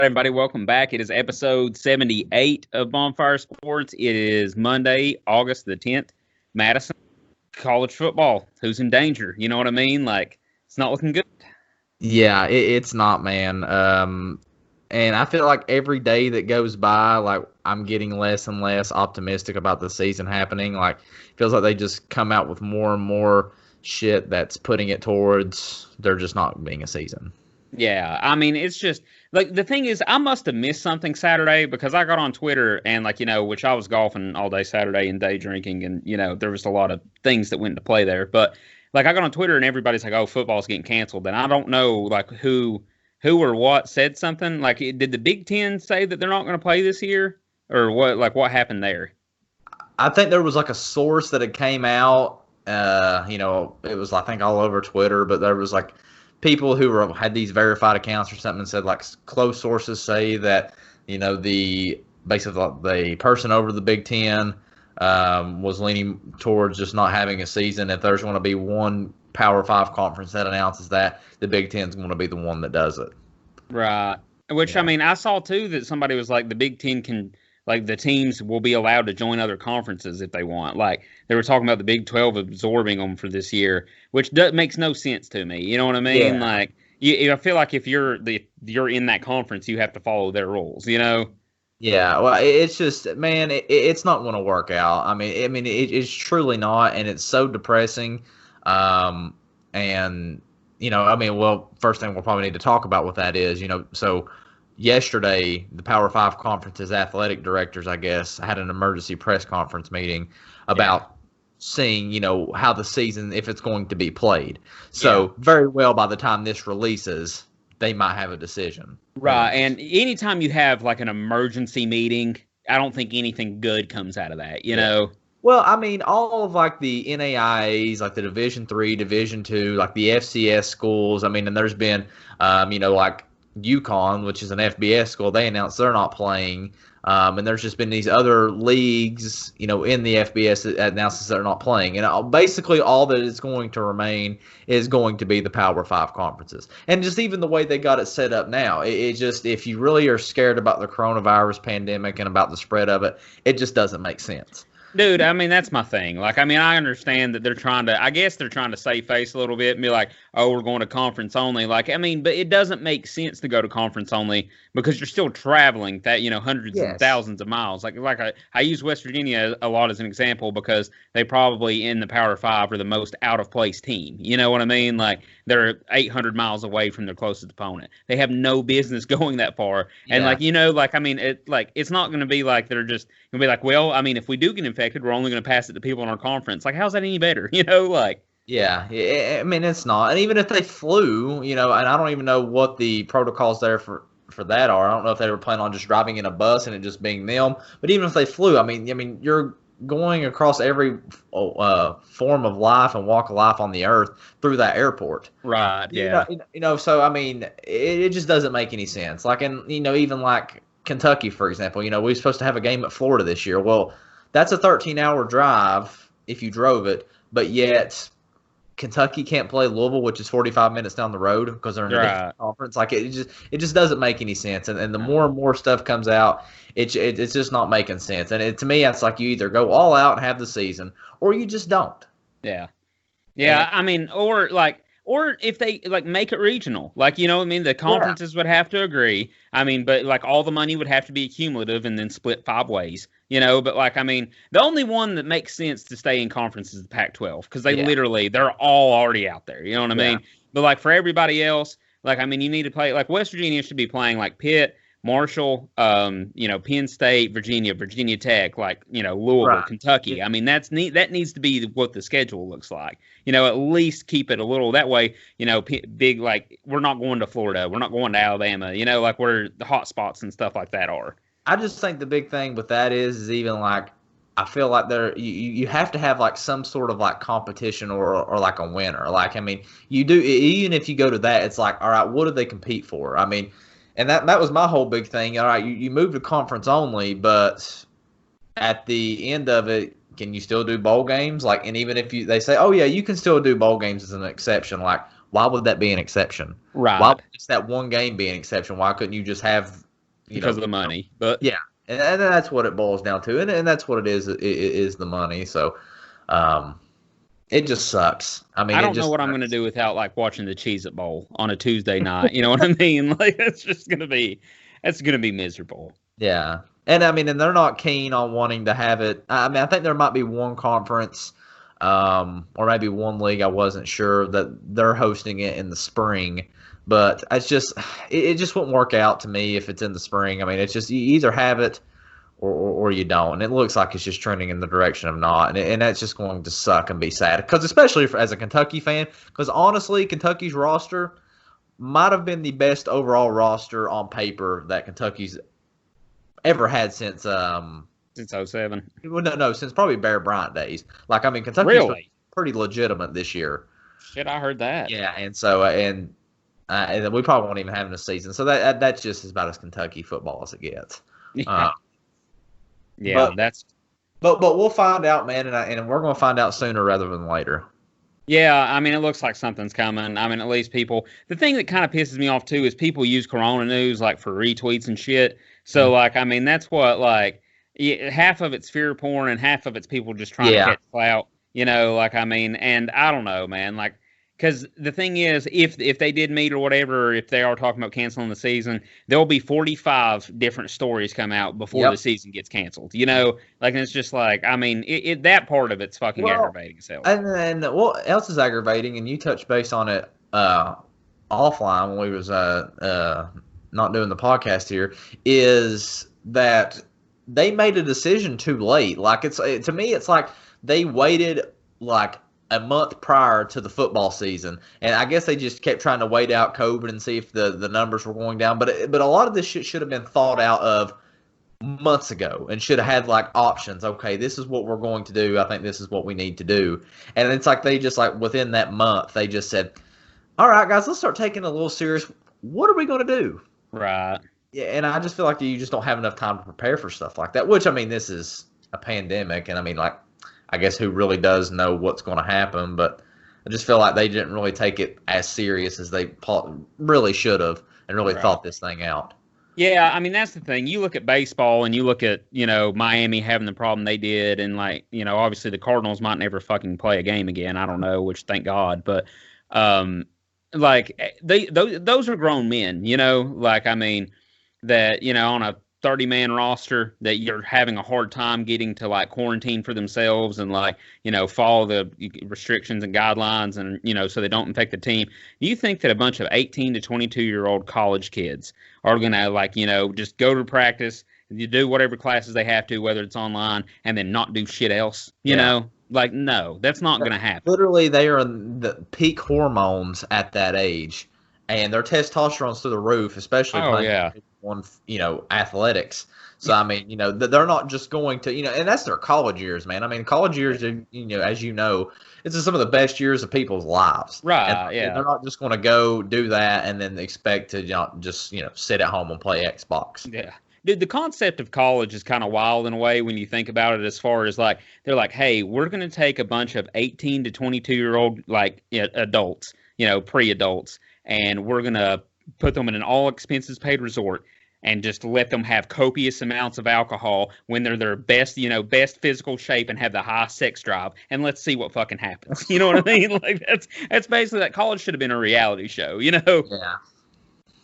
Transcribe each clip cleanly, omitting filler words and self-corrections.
Everybody, welcome back. It is episode 78 of Bonfire Sports. It is Monday, August the 10th. Madison, college football. Who's in danger? You know what I mean? Like, it's not looking good. Yeah, it's not, man. And I feel like every day that goes by, like, I'm getting less and less optimistic about the season happening. Like, it feels like they just come out with more and more shit that's putting it towards there just not being a season. Yeah, I mean, it's just like the thing is, I must have missed something Saturday because I got on Twitter and, like, which I was golfing all day Saturday and day drinking, and there was a lot of things that went into play there. But like, I got on Twitter and everybody's like, "Oh, football's getting canceled," and I don't know like who or what said something. Like, did the Big Ten say that they're not going to play this year, or what? Like, what happened there? I think there was like a source that had came out. It was, I think, all over Twitter, but there was like people who had these verified accounts or something and said, like, close sources say that the person over the Big Ten was leaning towards just not having a season. If there's going to be one Power 5 conference that announces that, the Big Ten's going to be the one that does it. Right. Which, I mean, I saw too that somebody was like, the Big Ten can, like, the teams will be allowed to join other conferences if they want. Like, they were talking about the Big 12 absorbing them for this year, which makes no sense to me. You know what I mean? Yeah. Like, I feel like if you're in that conference, you have to follow their rules. Yeah, well, it's just, man, it's not going to work out. It's truly not, and it's so depressing. First thing we'll probably need to talk about with that is, so yesterday, the Power 5 conference's athletic directors, I guess, had an emergency press conference meeting about seeing, how the season, if it's going to be played. So very well, by the time this releases, they might have a decision. Right, and anytime you have like an emergency meeting, I don't think anything good comes out of that, you know? Well, I mean, all of like the NAIAs, like the Division III, Division II, like the FCS schools. I mean, and there's been, like UConn, which is an FBS school, they announced they're not playing. And there's just been these other leagues, in the FBS that announces they're not playing. And basically all that is going to remain is going to be the Power 5 conferences. And just even the way they got it set up now, it just, if you really are scared about the coronavirus pandemic and about the spread of it, it just doesn't make sense. Dude, I mean, that's my thing. Like, I mean, I understand that they're trying to save face a little bit and be like, oh, we're going to conference only. Like, I mean, but it doesn't make sense to go to conference only because you're still traveling that, hundreds and thousands of miles. Like I use West Virginia a lot as an example because they probably in the Power 5 are the most out of place team. You know what I mean? Like, they're 800 miles away from their closest opponent. They have no business going that far. And it's not going to be like they're just going to be like, well, I mean, if we do get infected, we're only going to pass it to people in our conference. Like, how's that any better? Yeah, I mean, it's not. And even if they flew, and I don't even know what the protocols there for that are. I don't know if they were planning on just driving in a bus and it just being them. But even if they flew, I mean, you're going across every form of life and walk of life on the earth through that airport. Right, yeah. So, I mean, it just doesn't make any sense. Like, and, even like Kentucky, for example, we were supposed to have a game at Florida this year. Well, that's a 13-hour drive if you drove it, but yet Kentucky can't play Louisville, which is 45 minutes down the road because they're in a different conference. Like, it just doesn't make any sense. And the more and more stuff comes out, it's just not making sense. And to me, it's like you either go all out and have the season, or you just don't. Yeah. Yeah, I mean, or if they like make it regional, like, the conferences would have to agree. I mean, but like all the money would have to be cumulative and then split 5 ways, but like, I mean, the only one that makes sense to stay in conference is the Pac-12 because they're all already out there. You know what I mean? But like for everybody else, like, I mean, you need to play like West Virginia should be playing like Pitt, Marshall, Penn State, Virginia Tech, like, Louisville, Kentucky. Yeah. I mean, that needs to be what the schedule looks like. At least keep it a little that way, big, like, we're not going to Florida. We're not going to Alabama, like where the hot spots and stuff like that are. I just think the big thing with that is even like, I feel like you have to have like some sort of like competition or like a winner. Like, I mean, you do, even if you go to that, it's like, all right, what do they compete for? I mean, and that was my whole big thing. All right, you move to conference only, but at the end of it, can you still do bowl games? Like, and even if they say, oh yeah, you can still do bowl games as an exception. Like, why would that be an exception? Right. Why would just that one game be an exception? Why couldn't you just have because of the money. But yeah, and that's what it boils down to, and that's what it is the money. So, it just sucks. I mean, I don't know what I'm going to do without like watching the Cheez-It Bowl on a Tuesday night. You know what I mean? Like that's going to be miserable. Yeah, and I mean, and they're not keen on wanting to have it. I mean, I think there might be one conference, or maybe one league. I wasn't sure that they're hosting it in the spring. But it's just it just wouldn't work out to me if it's in the spring. I mean, it's just you either have it or you don't. And it looks like it's just trending in the direction of not. And that's just going to suck and be sad. Because especially as a Kentucky fan, because honestly, Kentucky's roster might have been the best overall roster on paper that Kentucky's ever had since since 07. Well, no, since probably Bear Bryant days. Like, I mean, Kentucky's really pretty legitimate this year. Shit, I heard that. Yeah, and so and we probably won't even have in a season. So that's just about as Kentucky football as it gets. Yeah, but we'll find out, man, and we're going to find out sooner rather than later. Yeah, I mean, it looks like something's coming. I mean, at least people. The thing that kind of pisses me off too is people use Corona news like for retweets and shit. So like, I mean, that's what like half of it's fear porn and half of it's people just trying to catch clout. You know, like I mean, and I don't know, man, like. Because the thing is, if they did meet or whatever, or if they are talking about canceling the season, there'll be 45 different stories come out before the season gets canceled. You know, like it's just like, I mean, that part of it's fucking aggravating as hell. And then what else is aggravating? And you touched base on it offline when we was not doing the podcast here. Is that they made a decision too late? Like to me, it's like they waited like a month prior to the football season, and I guess they just kept trying to wait out COVID and see if the numbers were going down. But a lot of this shit should have been thought out of months ago and should have had like options. Okay, this is what we're going to do. I think this is what we need to do. And it's like they just like within that month they just said, "All right, guys, let's start taking it a little serious. What are we going to do?" Right. Yeah, and I just feel like you just don't have enough time to prepare for stuff like that. Which I mean, this is a pandemic, and I mean like. I guess who really does know what's going to happen, but I just feel like they didn't really take it as serious as they really should have and really thought this thing out. Yeah, I mean, that's the thing. You look at baseball and you look at, you know, Miami having the problem they did, and like, you know, obviously the Cardinals might never fucking play a game again. I don't know, which thank God, but like those are grown men, you know, like, I mean, that, you know, on a 30-man roster that you're having a hard time getting to like quarantine for themselves and like, you know, follow the restrictions and guidelines and, you know, so they don't infect the team. Do you think that a bunch of 18 to 22-year-old college kids are going to like, you know, just go to practice, you do whatever classes they have to, whether it's online, and then not do shit else, you know? Like, no, that's not going to happen. Literally, they are in the peak hormones at that age, and their testosterone's through the roof, especially playing on, you know, athletics. So, I mean, you know, they're not just going to, you know, and that's their college years, man. I mean, college years, you know, as you know, it's some of the best years of people's lives. Right, and they're not just going to go do that and then expect to, you know, just, you know, sit at home and play Xbox. Yeah. Dude, the concept of college is kind of wild in a way when you think about it, as far as like, they're like, hey, we're going to take a bunch of 18 to 22-year-old, like, adults, you know, pre-adults, and we're going to put them in an all-expenses-paid resort and just let them have copious amounts of alcohol when they're their best, you know, best physical shape and have the high sex drive, and let's see what fucking happens. You know what I mean? Like, that's basically that. College should have been a reality show, you know? Yeah.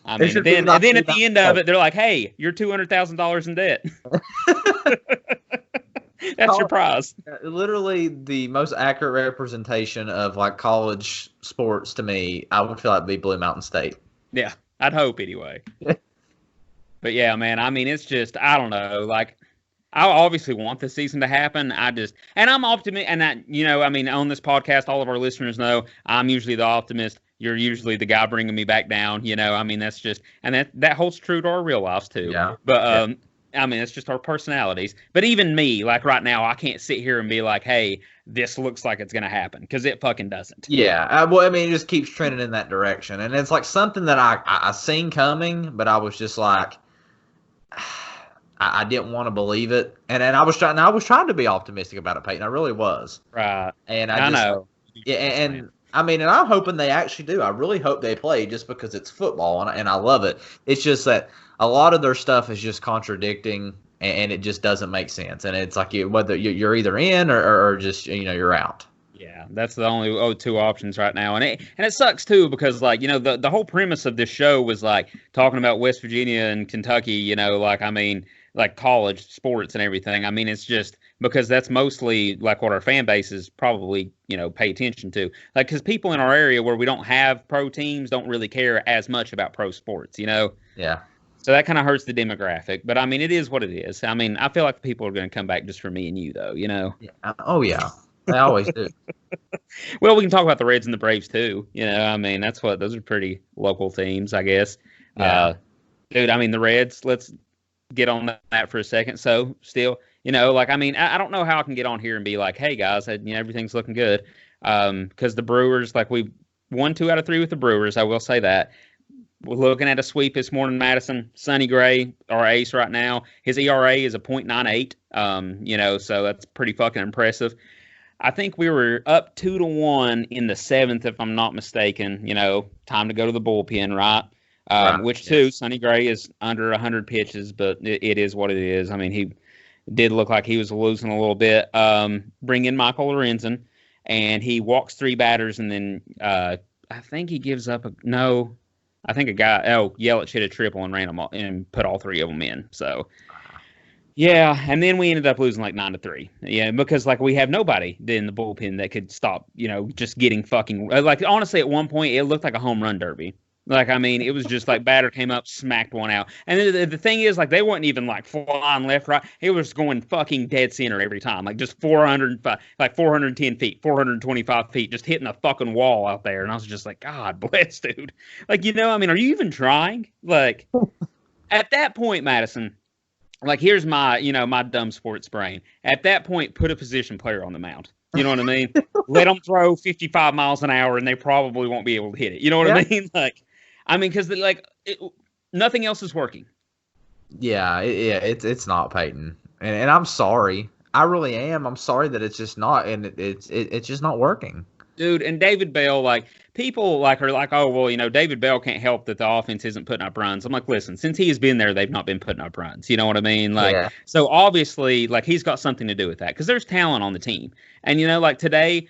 I mean, and then at the end of it, they're like, hey, you're $200,000 in debt. That's your prize. Literally the most accurate representation of like college sports to me, I would feel like it'd be Blue Mountain State. Yeah, I'd hope anyway. But yeah, man, I mean, it's just, I don't know, like, I obviously want the season to happen. And I'm optimistic, and that, you know, I mean, on this podcast, all of our listeners know I'm usually the optimist. You're usually the guy bringing me back down, you know. I mean, that's just, and that holds true to our real lives too. Yeah. But I mean, it's just our personalities. But even me, like right now, I can't sit here and be like, hey, this looks like it's gonna happen, because it fucking doesn't. Yeah. Well, I mean, it just keeps trending in that direction, and it's like something that I seen coming, but I was just like, I didn't want to believe it, and I was trying to be optimistic about it, Peyton. I really was. Right. And I know. Yeah, I mean, and I'm hoping they actually do. I really hope they play just because it's football, and I love it. It's just that a lot of their stuff is just contradicting, and it just doesn't make sense. And it's like whether you're either in or just you're out. Yeah, that's the only two options right now, and it sucks too because like the whole premise of this show was like talking about West Virginia and Kentucky, like I mean like college sports and everything. I mean it's just because that's mostly like what our fan base is probably pay attention to, like because people in our area where we don't have pro teams don't really care as much about pro sports, Yeah. So that kind of hurts the demographic, but I mean it is what it is. I mean I feel like people are going to come back just for me and you though, Yeah. Oh yeah. They always do. Well, we can talk about the Reds and the Braves too. I mean, those are pretty local teams, I guess. Yeah. Dude, I mean, the Reds, let's get on that for a second. So, still, like, I mean, I don't know how I can get on here and be like, hey, guys, everything's looking good. Because the Brewers, like, we won 2 out of 3 with the Brewers. I will say that. We're looking at a sweep this morning, Madison. Sonny Gray, our ace right now. His ERA is a .98. So that's pretty fucking impressive. I think we were up 2-1 in the 7th, if I'm not mistaken. Time to go to the bullpen, right? Right. Which too, Sonny Gray is under 100 pitches, but it is what it is. I mean, he did look like he was losing a little bit. Bring in Michael Lorenzen, and he walks 3 batters, and then I think he gives up I think a guy. Yelich hit a triple and ran them all, and put all 3 of them in. So. Yeah, and then we ended up losing like 9-3. Yeah, because like we have nobody in the bullpen that could stop, just getting fucking like honestly at one point it looked like a home run derby. Like I mean, it was just like batter came up, smacked one out. And then the thing is like they weren't even like flying left right. It was going fucking dead center every time. Like just 410 feet, 425 feet, just hitting a fucking wall out there. And I was just like, God bless, dude. Like, I mean, are you even trying? Like at that point, Madison, like, here's my, my dumb sports brain. At that point, put a position player on the mound. You know what I mean? Let them throw 55 miles an hour, and they probably won't be able to hit it. You know what I mean? Like, I mean, because nothing else is working. Yeah, it's not, Peyton, and I'm sorry. I really am. I'm sorry that it's just not, and it's just not working. Dude, and David Bell, like, people like are like, oh, well, David Bell can't help that the offense isn't putting up runs. I'm like, listen, since he has been there, they've not been putting up runs. You know what I mean? Like, So obviously, like, he's got something to do with that because there's talent on the team. And, like today,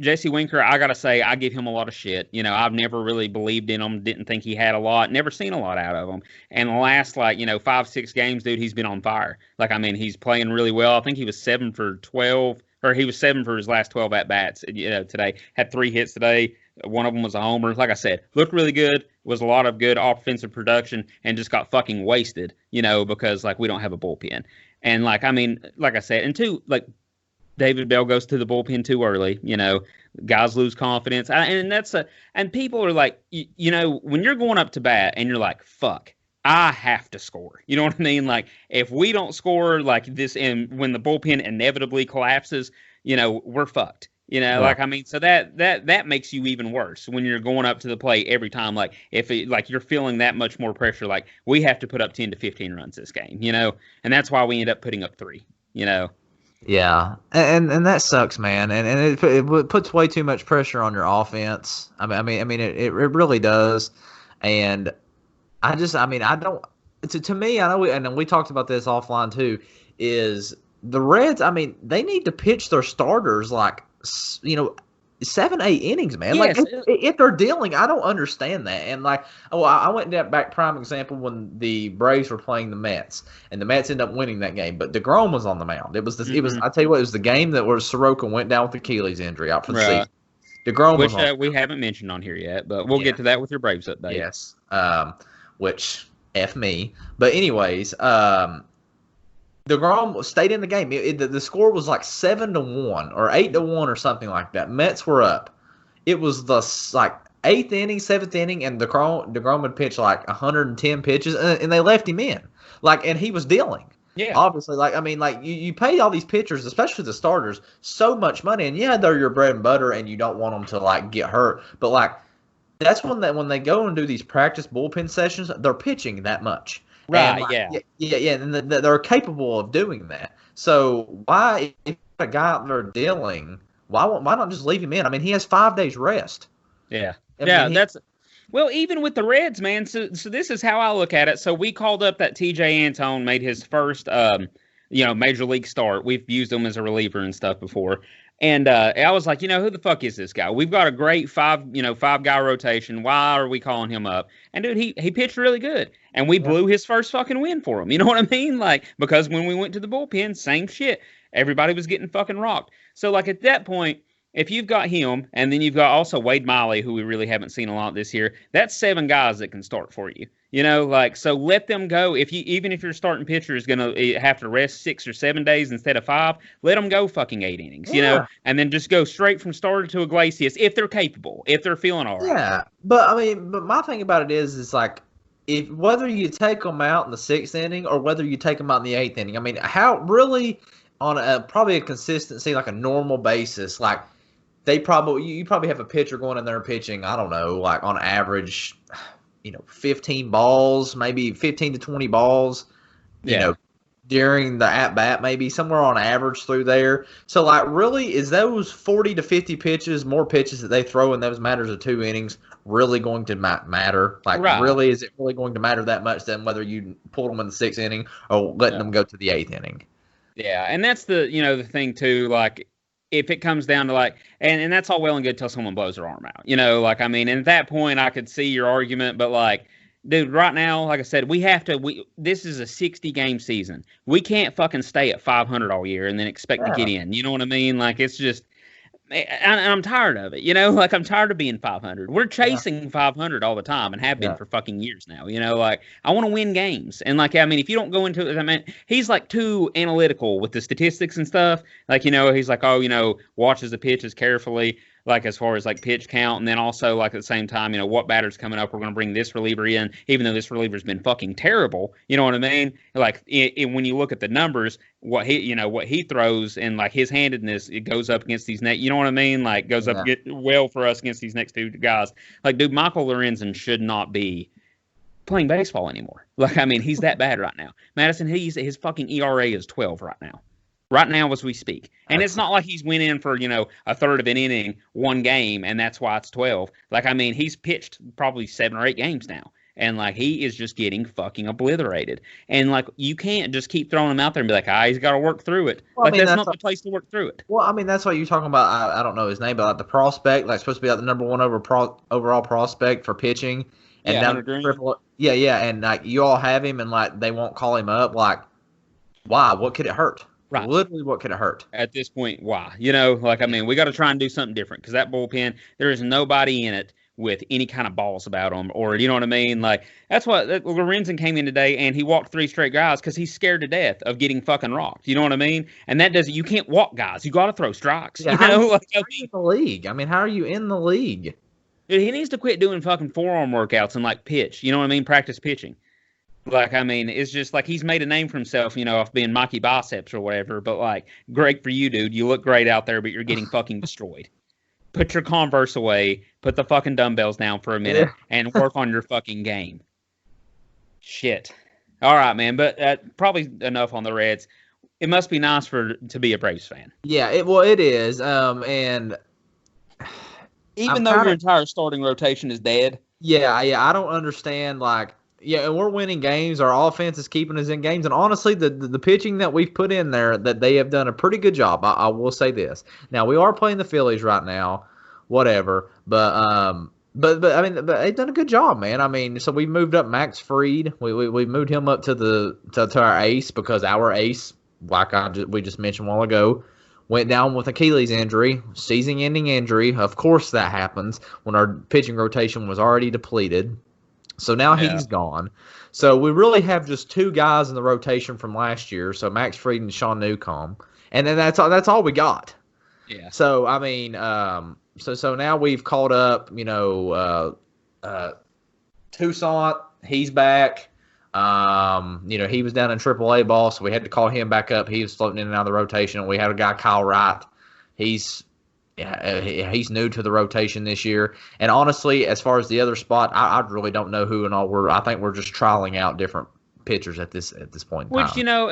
Jesse Winker, I got to say, I give him a lot of shit. I've never really believed in him, didn't think he had a lot, never seen a lot out of him. And the last, 5-6 games, dude, he's been on fire. Like, I mean, he's playing really well. I think he was 7 for 12. Or he was 7 for his last 12 at-bats, today. Had 3 hits today. One of them was a homer. Like I said, looked really good. Was a lot of good offensive production and just got fucking wasted, because, we don't have a bullpen. And, I mean, like I said, and two, David Bell goes to the bullpen too early, Guys lose confidence. And people are like, when you're going up to bat and you're like, fuck. I have to score. You know what I mean? Like, if we don't score like this, and when the bullpen inevitably collapses, we're fucked. Like, I mean, so that makes you even worse when you're going up to the plate every time. Like, if you're feeling that much more pressure, like we have to put up 10 to 15 runs this game, and that's why we end up putting up 3. Yeah, and that sucks, man, and it puts way too much pressure on your offense. I mean, it really does, and. I don't. To me, I know, and we talked about this offline too. Is the Reds? I mean, they need to pitch their starters 7-8 innings, man. Yes. Like if they're dealing, I don't understand that. And I went that back prime example when the Braves were playing the Mets, and the Mets ended up winning that game. But DeGrom was on the mound. It was It was. I tell you what, it was the game where Soroka went down with Achilles injury out for the season. DeGrom, which we haven't mentioned on here yet, but we'll get to that with your Braves update. Yes. Which F me. But anyways, DeGrom stayed in the game. The score was 7-1 or 8-1 or something like that. Mets were up. It was the 8th inning, 7th inning, and DeGrom would pitch 110 pitches, and they left him in. And he was dealing. Yeah. Obviously, you pay all these pitchers, especially the starters, so much money, and they're your bread and butter, and you don't want them to get hurt. But that's when they go and do these practice bullpen sessions, they're pitching that much. Right, yeah, and they're capable of doing that. So why, if a guy out there dealing, why not just leave him in? I mean, he has 5 days rest. Yeah. I Yeah, mean, that's well, even with the Reds, man. So this is how I look at it. So we called up that TJ Antone, made his first major league start. We've used him as a reliever and stuff before. And I was like, who the fuck is this guy? We've got a great five guy rotation. Why are we calling him up? And dude, he pitched really good. And we blew his first fucking win for him. You know what I mean? Like, because when we went to the bullpen, same shit. Everybody was getting fucking rocked. So like at that point, if you've got him, and then you've got also Wade Miley, who we really haven't seen a lot this year, that's 7 guys that can start for you. So let them go. Even if your starting pitcher is gonna have to rest 6 or 7 days instead of 5, let them go fucking 8 innings. And then just go straight from starter to Iglesias if they're capable, if they're feeling all right. Yeah, but my thing about it is like, if whether you take them out in the 6th inning or whether you take them out in the 8th inning, I mean, how really on probably a consistency, like a normal basis, like. You probably have a pitcher going in there pitching, I don't know, like on average, 15 balls, maybe 15 to 20 balls, during the at bat, maybe somewhere on average through there. So like, really, is those 40 to 50 pitches, more pitches that they throw in those matters of 2 innings, really going to matter? Like, really, is it really going to matter that much then whether you pulled them in the 6th inning or letting them go to the 8th inning? Yeah, and that's the thing too, like. If it comes down to like, and that's all well and good till someone blows their arm out, and at that point I could see your argument, but like, dude, right now, like I said, this is a 60-game season. We can't fucking stay at 500 all year and then expect to get in. You know what I mean? Like, it's just, and I'm tired of it, like I'm tired of being 500. We're chasing 500 all the time and have been for fucking years now, like I want to win games. And like, if you don't go into it, he's like too analytical with the statistics and stuff. Like, he's like, watches the pitches carefully, like as far as like pitch count. And then also like at the same time, what batter's coming up, we're going to bring this reliever in, even though this reliever's been fucking terrible. You know what I mean? Like when you look at the numbers, what he throws and like his handedness, it goes up against these you know what I mean? Like goes up well for us against these next 2 guys. Like, dude, Michael Lorenzen should not be playing baseball anymore. Like, he's that bad right now. Madison, his fucking ERA is 12 right now. Right now as we speak. And it's not like he's went in for, a third of an inning, 1 game, and that's why it's 12. Like, he's pitched probably 7 or 8 games now. And, like, he is just getting fucking obliterated. And, like, you can't just keep throwing him out there and be like, he's got to work through it. Well, that's not the place to work through it. Well, that's what you're talking about. I don't know his name, but like the prospect, like supposed to be like the number 1 overall prospect for pitching. And Hunter Green. And like you all have him, and like they won't call him up. Like, why? What could it hurt? Right. Literally, what could it hurt? At this point, why? We got to try and do something different because that bullpen, there is nobody in it with any kind of balls about them, or you know what I mean? Like, that's what Lorenzen came in today and he walked 3 straight guys because he's scared to death of getting fucking rocked. You know what I mean? And that doesn't, you can't walk guys. You got to throw strikes. Yeah, how are you in the league? How are you in the league? Dude, he needs to quit doing fucking forearm workouts and like pitch. You know what I mean? Practice pitching. Like, it's just like he's made a name for himself, off being Mikey Biceps or whatever. But like, great for you, dude. You look great out there, but you're getting fucking destroyed. Put your Converse away, put the fucking dumbbells down for a minute, and work on your fucking game. Shit. All right, man, but probably enough on the Reds. It must be nice to be a Braves fan. Yeah, it is. And even though your entire starting rotation is dead. Yeah, I don't understand, like, and we're winning games. Our offense is keeping us in games. And honestly, the pitching that we've put in there, that they have done a pretty good job. I will say this. Now, we are playing the Phillies right now, whatever. But they've done a good job, man. So we moved up Max Fried. We moved him up to our ace because our ace, like we just mentioned a while ago, went down with Achilles injury, season-ending injury. Of course that happens when our pitching rotation was already depleted. So now he's gone. So we really have just 2 guys in the rotation from last year. So Max Fried and Sean Newcomb, and then that's all we got. Yeah. So so now we've called up, Toussaint. He's back. He was down in AAA ball, so we had to call him back up. He was floating in and out of the rotation. We had a guy, Kyle Wright. He's new to the rotation this year. And honestly, as far as the other spot, I really don't know who and all. I think we're just trialing out different pitchers at this point in Which time.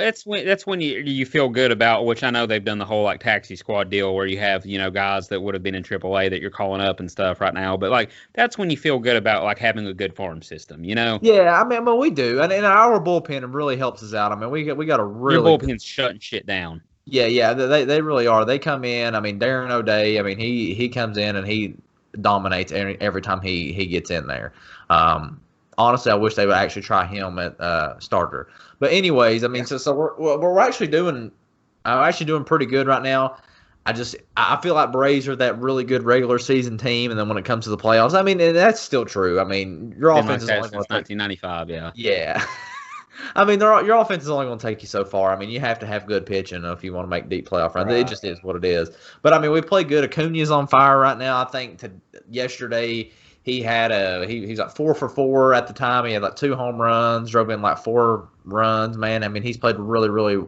that's when you feel good about. Which I know they've done the whole like taxi squad deal where you have guys that would have been in AAA that you're calling up and stuff right now. But like that's when you feel good about like having a good farm system. Yeah, I mean we do, and our bullpen really helps us out. I mean we got a really your bullpen's shutting shit down. Yeah, they really are. They come in. I mean Darren O'Day. I mean he comes in and he dominates every time he gets in there. Honestly, I wish they would actually try him at starter. But anyways, I mean, so we're actually doing. I'm actually doing pretty good right now. I feel like Braves are that really good regular season team, and then when it comes to the playoffs, I mean, and that's still true. I mean, your offense is only since 1995. Yeah. Yeah. I mean, your offense is only going to take you so far. I mean, you have to have good pitching if you want to make deep playoff runs. Right. It just is what it is. But I mean, we play good. Acuna's on fire right now. I think yesterday. He had he's like 4 for 4 at the time. He had like 2 home runs, drove in like 4 runs. Man, I mean, he's played really, really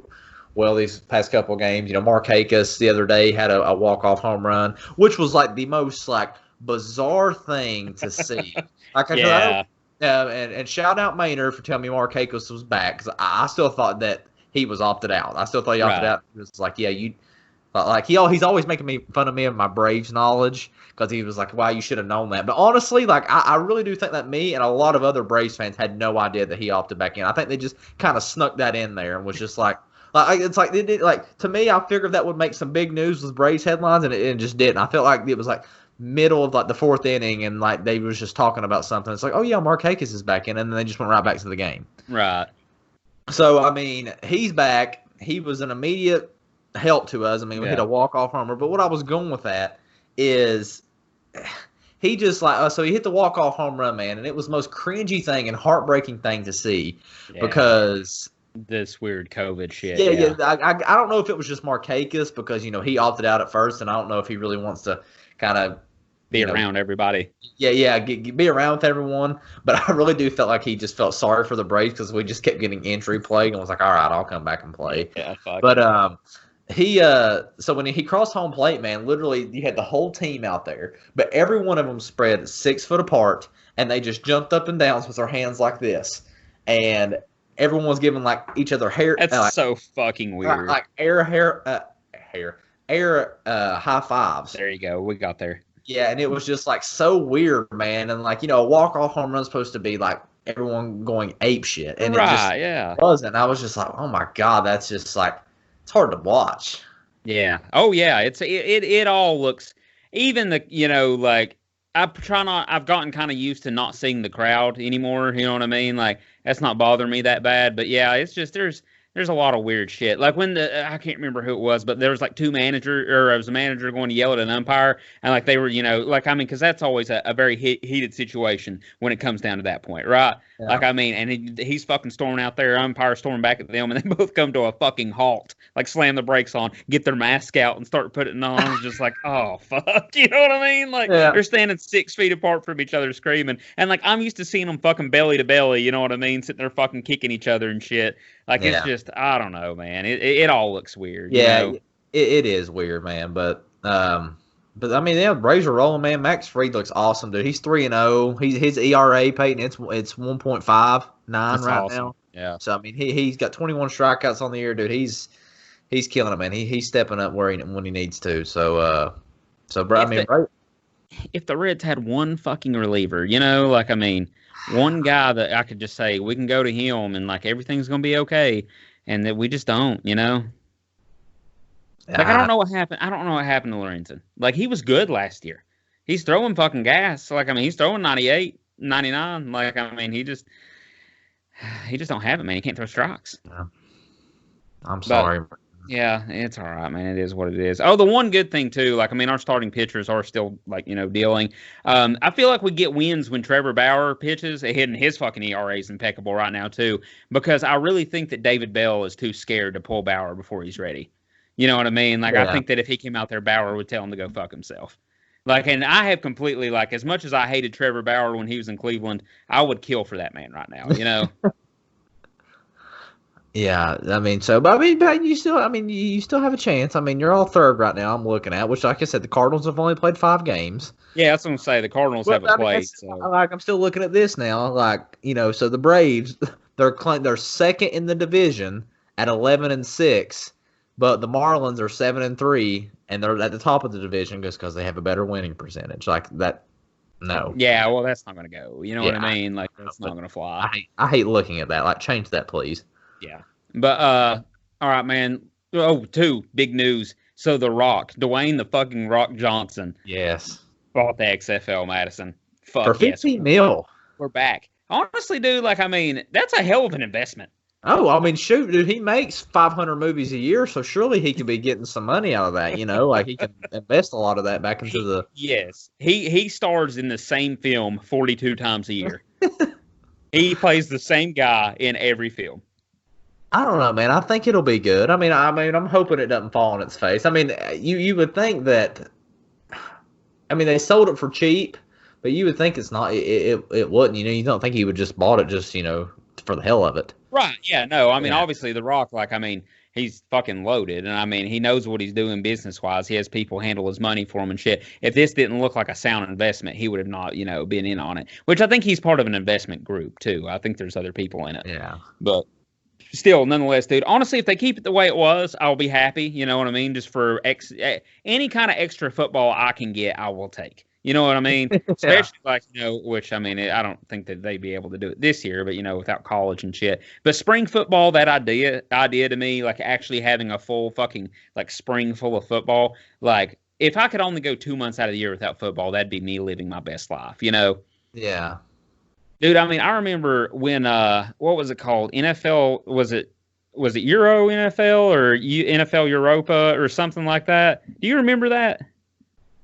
well these past couple of games. Mark Hakis the other day had a walk-off home run, which was like the most like bizarre thing to see. Like, yeah. And shout out Maynard for telling me Mark Hakis was back, because I still thought that he was opted out. I still thought he opted out. It was like, yeah, you. Like he's always making fun of me of my Braves knowledge, because he was like, "Wow, you should have known that." But honestly, like I really do think that me and a lot of other Braves fans had no idea that he opted back in. I think they just kind of snuck that in there and was just like it's like to me, I figured that would make some big news with Braves headlines, and it just didn't. I felt like it was like middle of like the 4th inning, and like they was just talking about something. It's like, oh yeah, Mark Hakis is back in, and then they just went right back to the game. Right. So I mean, he's back. He was an immediate help to us. I mean, we hit a walk-off homer, but what I was going with that is he just so he hit the walk-off home run, man, and it was the most cringy thing and heartbreaking thing to see, because this weird COVID shit. Yeah. I don't know if it was just Mark Hakis, because he opted out at first, and I don't know if he really wants to kind of be around everybody. Yeah, be around with everyone. But I really do felt like he just felt sorry for the Braves, because we just kept getting injury plague, and was like, all right, I'll come back and play. Yeah, fuck. But so when he crossed home plate, man, literally you had the whole team out there, but every one of them spread 6 foot apart, and they just jumped up and down with their hands like this, and everyone was giving like each other hair. That's so fucking weird. Like air high fives. There you go. We got there. Yeah, and it was just like so weird, man. And like a walk-off home run is supposed to be like everyone going ape shit, and it just wasn't. I was just like, oh my god, that's just like. It's hard to watch. Yeah. Oh yeah. It all looks, even like I've gotten kind of used to not seeing the crowd anymore. You know what I mean? Like that's not bothering me that bad. But yeah, it's just there's a lot of weird shit. Like when I can't remember who it was, but there was like 2 managers, or it was a manager going to yell at an umpire, and like they were, because that's always a very heated situation when it comes down to that point, right? Yeah. Like, I mean, and he's fucking storming out there, umpire storming back at them, and they both come to a fucking halt, like slam the brakes on, get their mask out, and start putting it on. It's just like, oh, fuck. You know what I mean? Like, they're standing 6 feet apart from each other screaming. And, like, I'm used to seeing them fucking belly to belly, you know what I mean? Sitting there fucking kicking each other and shit. Like, it's just, I don't know, man. It all looks weird. Yeah, it is weird, man. But I mean, the Braves are rolling, man. Max Fried looks awesome, dude. He's 3-0. His ERA, Peyton, it's 1.59 right now. Yeah. So I mean, he's got 21 strikeouts on the year, dude. He's killing it, man. He's stepping up when he needs to. So if the Reds had one fucking reliever, like, I mean, one guy that I could just say we can go to him and like everything's gonna be okay, and that we just don't, Like, I don't know what happened. I don't know what happened to Lorenzen. Like, he was good last year. He's throwing fucking gas. Like, I mean, he's throwing 98, 99. Like, I mean, he just don't have it, man. He can't throw strikes. Yeah. I'm sorry. But, yeah, it's all right, man. It is what it is. Oh, the one good thing, too, like, I mean, our starting pitchers are still, like, dealing. I feel like we get wins when Trevor Bauer pitches, and his fucking ERA is impeccable right now, too, because I really think that David Bell is too scared to pull Bauer before he's ready. You know what I mean? Like, I think that if he came out there, Bauer would tell him to go fuck himself. Like, and I have completely, like, as much as I hated Trevor Bauer when he was in Cleveland, I would kill for that man right now, Yeah, I mean, but you still have a chance. I mean, you're all third right now. I'm looking at, which, like I said, the Cardinals have only played 5 games. Yeah, that's what I'm saying. The Cardinals haven't played. So. Like, I'm still looking at this now. Like, so the Braves They're second in the division at 11-6, but the Marlins are 7-3, and they're at the top of the division just because they have a better winning percentage. Like that, no. Yeah, well, that's not going to go. You know what Yeah, I mean? Like, that's not going to fly. I hate looking at that. Like, change that, please. Yeah. But, all right, man. Oh, two big news. So, The Rock, Dwayne the fucking Rock Johnson. Yes. Bought the XFL, Madison. Fuck For 15 yes. mil. We're back. Honestly, dude, like, I mean, that's a hell of an investment. Oh, I mean, shoot, dude, he makes 500 movies a year, so surely he could be getting some money out of that, like he can invest a lot of that back into the... Yes. He stars in the same film 42 times a year. He plays the same guy in every film. I don't know, man. I think it'll be good. I mean, I'm hoping it doesn't fall on its face. I mean, you would think that... I mean, they sold it for cheap, but you would think it's not... It wouldn't, you don't think he would just bought it just, for the hell of it. Right. Yeah. No. I mean, obviously, The Rock. Like, I mean, he's fucking loaded, and I mean, he knows what he's doing business wise. He has people handle his money for him and shit. If this didn't look like a sound investment, he would have not, been in on it. Which I think he's part of an investment group too. I think there's other people in it. Yeah. But still, nonetheless, dude. Honestly, if they keep it the way it was, I'll be happy. You know what I mean? Just for any kind of extra football I can get, I will take. You know what I mean? Especially which I mean, I don't think that they'd be able to do it this year, but without college and shit. But spring football, that idea to me, like actually having a full fucking like spring full of football, like if I could only go 2 months out of the year without football, that'd be me living my best life, Yeah. Dude, I mean, I remember when what was it called? NFL was it Euro NFL or NFL Europa or something like that? Do you remember that?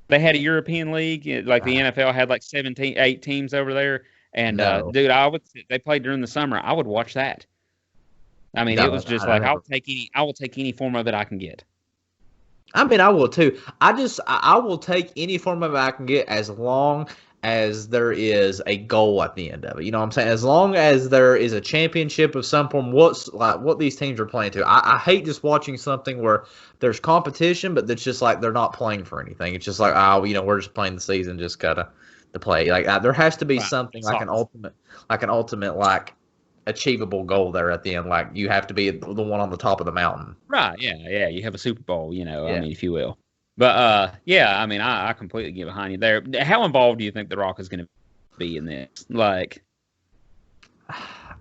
They had a European league, like the NFL had like 8 teams over there. And dude, they played during the summer. I would watch that. I mean, it was just like I will take any form of it I can get. I mean, I will too. I will take any form of it I can get as long as there is a goal at the end of it. You know what I'm saying? As long as there is a championship of some form, what these teams are playing to. I hate just watching something where there's competition, but it's just like they're not playing for anything. It's just like, we're just playing the season, just gotta to play. Like there has to be something like an ultimate like achievable goal there at the end. Like you have to be the one on the top of the mountain. Right? Yeah. You have a Super Bowl, I mean, if you will. But, yeah, I mean, I completely get behind you there. How involved do you think The Rock is going to be in this? Like,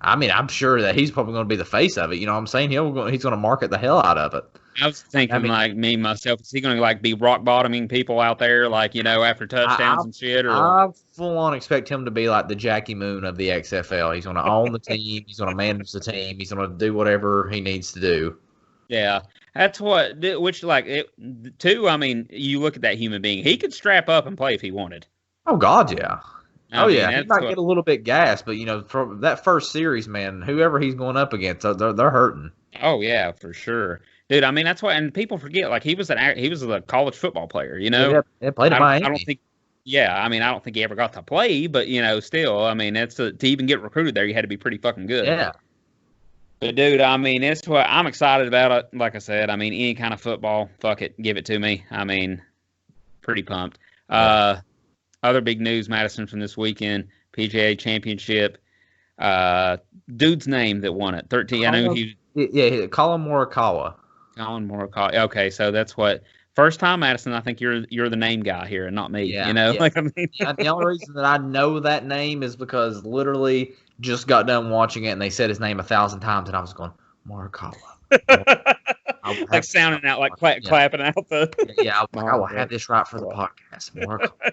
I mean, I'm sure that he's probably going to be the face of it. You know what I'm saying? He's going to market the hell out of it. I was thinking, like, me, myself, is he going to, like, be rock-bottoming people out there, like, after touchdowns and shit? Or I full-on expect him to be, like, the Jackie Moon of the XFL. He's going to own the team. He's going to manage the team. He's going to do whatever he needs to do. Yeah. That's too, I mean, you look at that human being. He could strap up and play if he wanted. Oh, God, yeah. I mean, he might get a little bit gassed, but, from that first series, man, whoever he's going up against, they're hurting. Oh, yeah, for sure. Dude, I mean, that's why, and people forget, like, he was a college football player, Yeah, played at Miami. I don't think he ever got to play, but, still, I mean, to even get recruited there, you had to be pretty fucking good. Yeah. But, dude, I mean, it's what I'm excited about it. Like I said, I mean, any kind of football, fuck it, give it to me. I mean, pretty pumped. Other big news, Madison, from this weekend, PGA Championship. Dude's name that won it, 13. I know he. Yeah, Colin Morikawa. Colin Morikawa. Okay, so that's what. First time, Madison, I think you're the name guy here and not me. Yeah, Like I mean, the only reason that I know that name is because literally just got done watching it and they said his name 1,000 times and I was going Morikawa. Like sounding out, like clapping out the. Yeah, I will have this right for the podcast. Morikawa.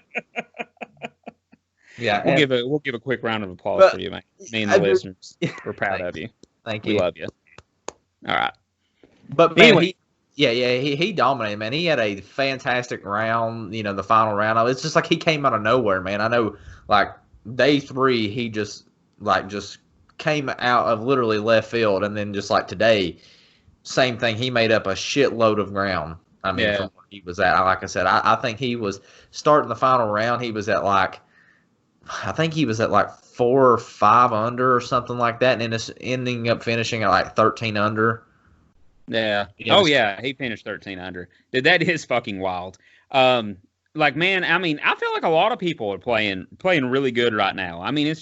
Yeah, we'll give a quick round of applause for you, man. Me and the listeners, we're proud of you. Thank you. We love you. All right, but man, anyway. He dominated, man. He had a fantastic round, the final round. It's just like he came out of nowhere, man. I know, like, day 3, he just came out of literally left field. And then just like today, same thing. He made up a shitload of ground. I mean, from where he was at. Like I said, I think he was starting the final round. He was at I think he was at 4 or 5 under or something like that. And then ending up finishing at 13 under. Yeah. Oh, yeah. He finished 13 under. Dude, that is fucking wild. Man, I mean, I feel like a lot of people are playing really good right now. I mean, it's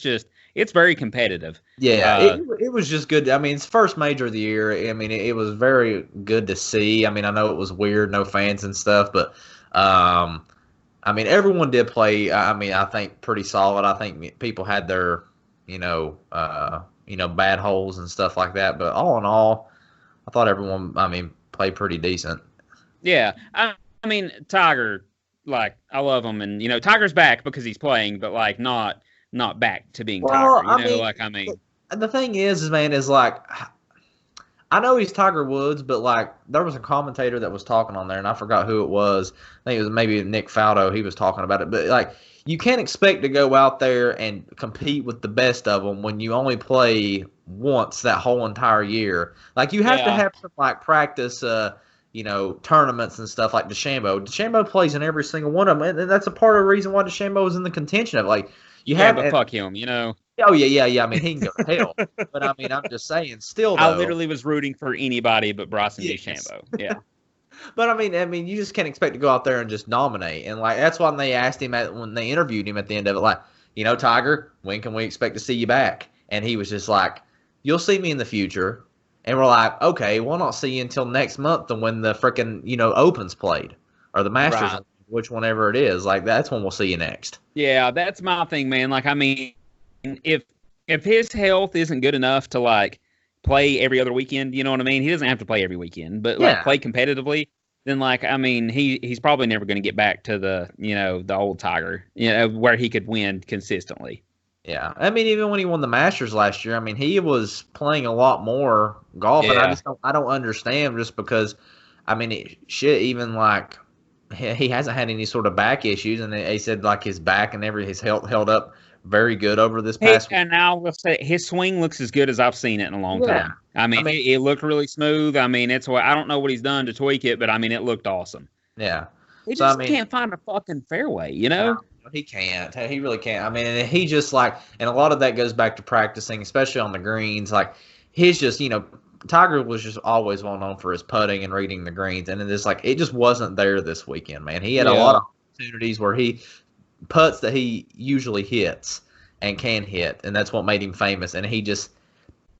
it's very competitive. Yeah, it was just good. I mean, it's first major of the year. I mean, it was very good to see. I mean, I know it was weird, no fans and stuff, but I mean, everyone did play. I mean, I think pretty solid. I think people had their, bad holes and stuff like that. But all in all, I thought everyone, I mean, played pretty decent. Yeah, I mean, Tiger, like, I love him, and Tiger's back because he's playing, but like not back to being Tiger. I mean, the thing is, man, is like, I know he's Tiger Woods, but like there was a commentator that was talking on there, and I forgot who it was. I think it was maybe Nick Faldo. He was talking about it, but like you can't expect to go out there and compete with the best of them when you only play once that whole entire year. Like you have to have some like practice, tournaments and stuff like DeChambeau. DeChambeau plays in every single one of them, and that's a part of the reason why DeChambeau was in the contention of like you have. But fuck him, Oh yeah. I mean, he can go to hell. But I mean, I'm just saying. Still, though, I literally was rooting for anybody but Bryson DeChambeau. Yeah. But I mean, you just can't expect to go out there and just dominate. And like that's why they asked him when they interviewed him at the end of it, like, Tiger, when can we expect to see you back? And he was just like, "You'll see me in the future." And we're like, "Okay, we'll not see you until next month, and when the freaking Opens played or the Masters, right. Which whenever it is, like that's when we'll see you next." Yeah, that's my thing, man. Like, I mean. If his health isn't good enough to like play every other weekend, you know what I mean? He doesn't have to play every weekend, but like play competitively, then like I mean he's probably never going to get back to the the old Tiger, where he could win consistently. Yeah, I mean even when he won the Masters last year, I mean he was playing a lot more golf, and I don't understand just because, I mean even like he hasn't had any sort of back issues, and he said like his back and his health held up very good over this past week. And I will say his swing looks as good as I've seen it in a long time. I mean, it looked really smooth. I mean, I don't know what he's done to tweak it, but I mean, it looked awesome. Yeah. He just can't find a fucking fairway, No, he can't. He really can't. I mean, and he just and a lot of that goes back to practicing, especially on the greens. Like, he's just, Tiger was just always well known for his putting and reading the greens. And it just wasn't there this weekend, man. He had a lot of opportunities where he putts that he usually hits and can hit, and that's what made him famous. And he just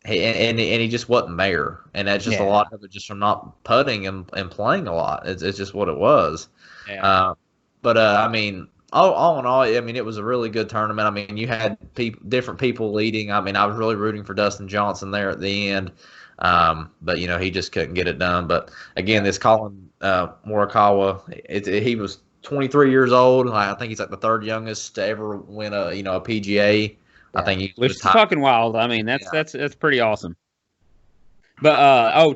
he just wasn't there, and that's just a lot of it just from not putting and playing a lot. It's just what it was. But I mean, all in all, I mean, it was a really good tournament. I mean, you had different people leading. I mean, I was really rooting for Dustin Johnson there at the end, but he just couldn't get it done. But again, this Colin Morikawa, he was 23 years old. I think he's like the third youngest to ever win a PGA. I think which is fucking wild. I mean, that's pretty awesome. But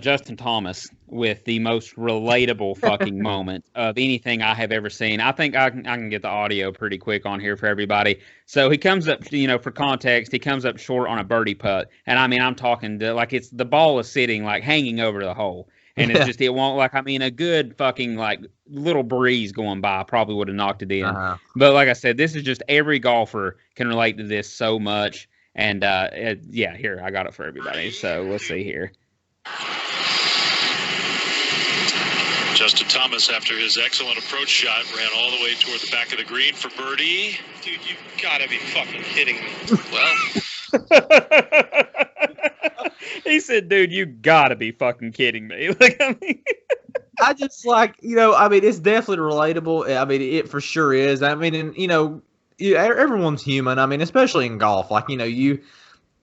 Justin Thomas with the most relatable fucking moment of anything I have ever seen. I think I can get the audio pretty quick on here for everybody. So he comes up, for context, he comes up short on a birdie putt, and I mean, I'm talking to like the ball is sitting like hanging over the hole. And it's just, it won't, like, I mean, a good fucking, like, little breeze going by probably would have knocked it in. But like I said, this is just every golfer can relate to this so much. And, here, I got it for everybody. So let's see here. Justin Thomas, after his excellent approach shot, ran all the way toward the back of the green for birdie. Dude, you gotta be fucking kidding me. Well... He said, "Dude, you gotta be fucking kidding me!" Like, I mean, I just I mean, it's definitely relatable. I mean, it for sure is. I mean, and everyone's human. I mean, especially in golf. Like, you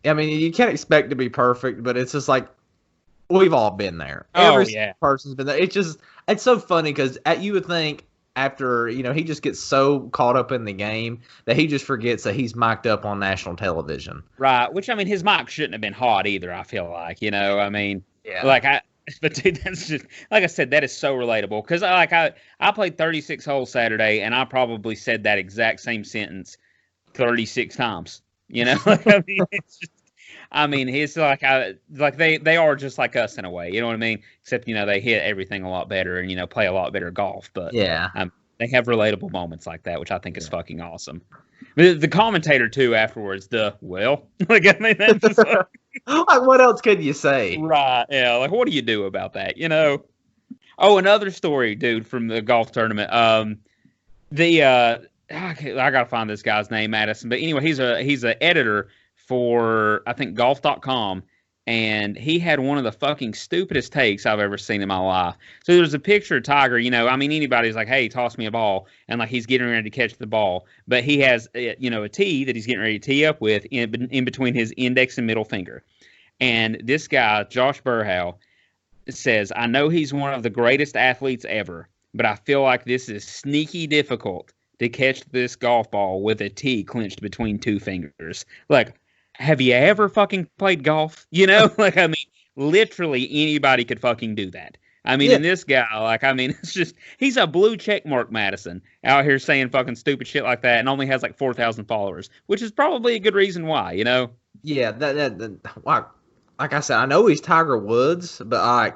can't expect to be perfect, but it's just like we've all been there. Every person's been there. It's so funny because you would think after he just gets so caught up in the game that he just forgets that he's mic'd up on national television. Right, which I mean his mic shouldn't have been hot either, I feel like, I mean, but dude, that's just, like I said, that is so relatable because I played 36 holes Saturday and I probably said that exact same sentence 36 times, like, I mean, it's just, I mean, it's like they are just like us in a way, you know what I mean? Except they hit everything a lot better and play a lot better golf. But they have relatable moments like that, which I think is fucking awesome. The commentator too afterwards, like I mean, that's just like, like what else could you say? Right? Yeah. Like what do you do about that? Oh, another story, dude, from the golf tournament. I gotta find this guy's name, Madison. But anyway, he's an editor for I think golf.com, and he had one of the fucking stupidest takes I've ever seen in my life. So there's a picture of Tiger, I mean, anybody's like, hey, toss me a ball, and like he's getting ready to catch the ball, but he has a tee that he's getting ready to tee up with in between his index and middle finger. And this guy, Josh Burhow, says, I know he's one of the greatest athletes ever, but I feel like this is sneaky difficult to catch this golf ball with a tee clenched between two fingers. Like, have you ever fucking played golf? Like, I mean, literally anybody could fucking do that. I mean, and this guy, like, I mean, it's just, he's a blue check mark Madison out here saying fucking stupid shit like that and only has like 4,000 followers, which is probably a good reason why, Yeah, like I said, I know he's Tiger Woods, but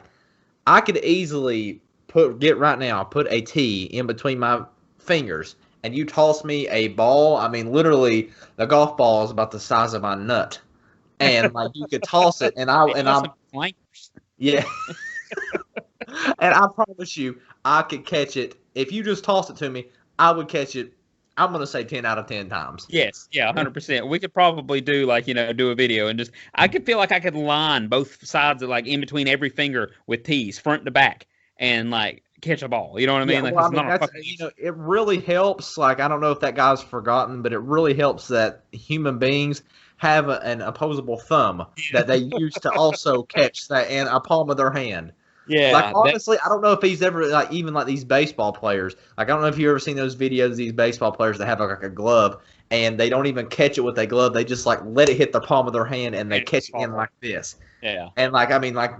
I could easily put a tee in between my fingers, and you toss me a ball. I mean, literally, the golf ball is about the size of my nut, and like you could toss it, and I'm yeah, and I promise you, I could catch it if you just toss it to me. I would catch it. I'm going to say 10 out of 10 times. Yes. Yeah, 100%. We could probably do do a video and I could feel like I could line both sides of like in between every finger with tees front to back and like catch a ball. You know what I mean? Yeah, like, it really helps. Like, I don't know if that guy's forgotten, but it really helps that human beings have an opposable thumb that they use to also catch that in a palm of their hand. Yeah. Like, honestly, I don't know if he's ever, like, even like these baseball players. Like, I don't know if you've ever seen those videos of these baseball players that have like a glove and they don't even catch it with a glove. They just like let it hit the palm of their hand and they catch it in like this. Yeah. And like, I mean, like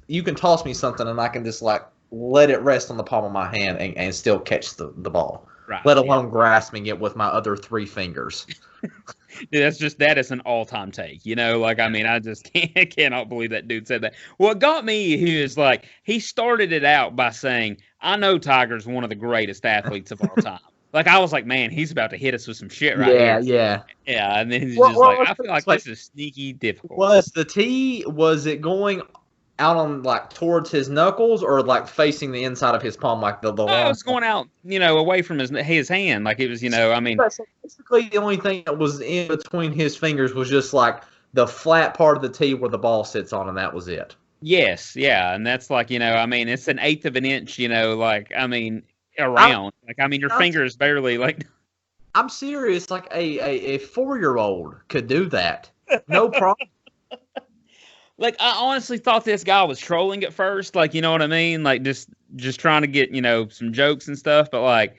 you can toss me something and I can just like let it rest on the palm of my hand and still catch the ball. Right. Let alone grasping it with my other 3 fingers. Dude, that is an all-time take. Like, I mean, I just cannot believe that dude said that. What got me is like, he started it out by saying, I know Tiger's one of the greatest athletes of all time. Like, I was like, man, he's about to hit us with some shit right here. Yeah. Yeah, and then he's just like, I feel like this is sneaky difficult. Was the tee, was it going out on like towards his knuckles or like facing the inside of his palm, like the long? It was going out, away from his hand. Like it was, I mean, basically the only thing that was in between his fingers was just like the flat part of the tee where the ball sits on, and that was it. Yes, yeah, and that's like I mean, it's an eighth of an inch, like I mean, around. Like I mean, your finger is barely like. I'm serious. Like a 4-year-old could do that, no problem. Like, I honestly thought this guy was trolling at first, like, you know what I mean? Like, just trying to get, some jokes and stuff. But, like,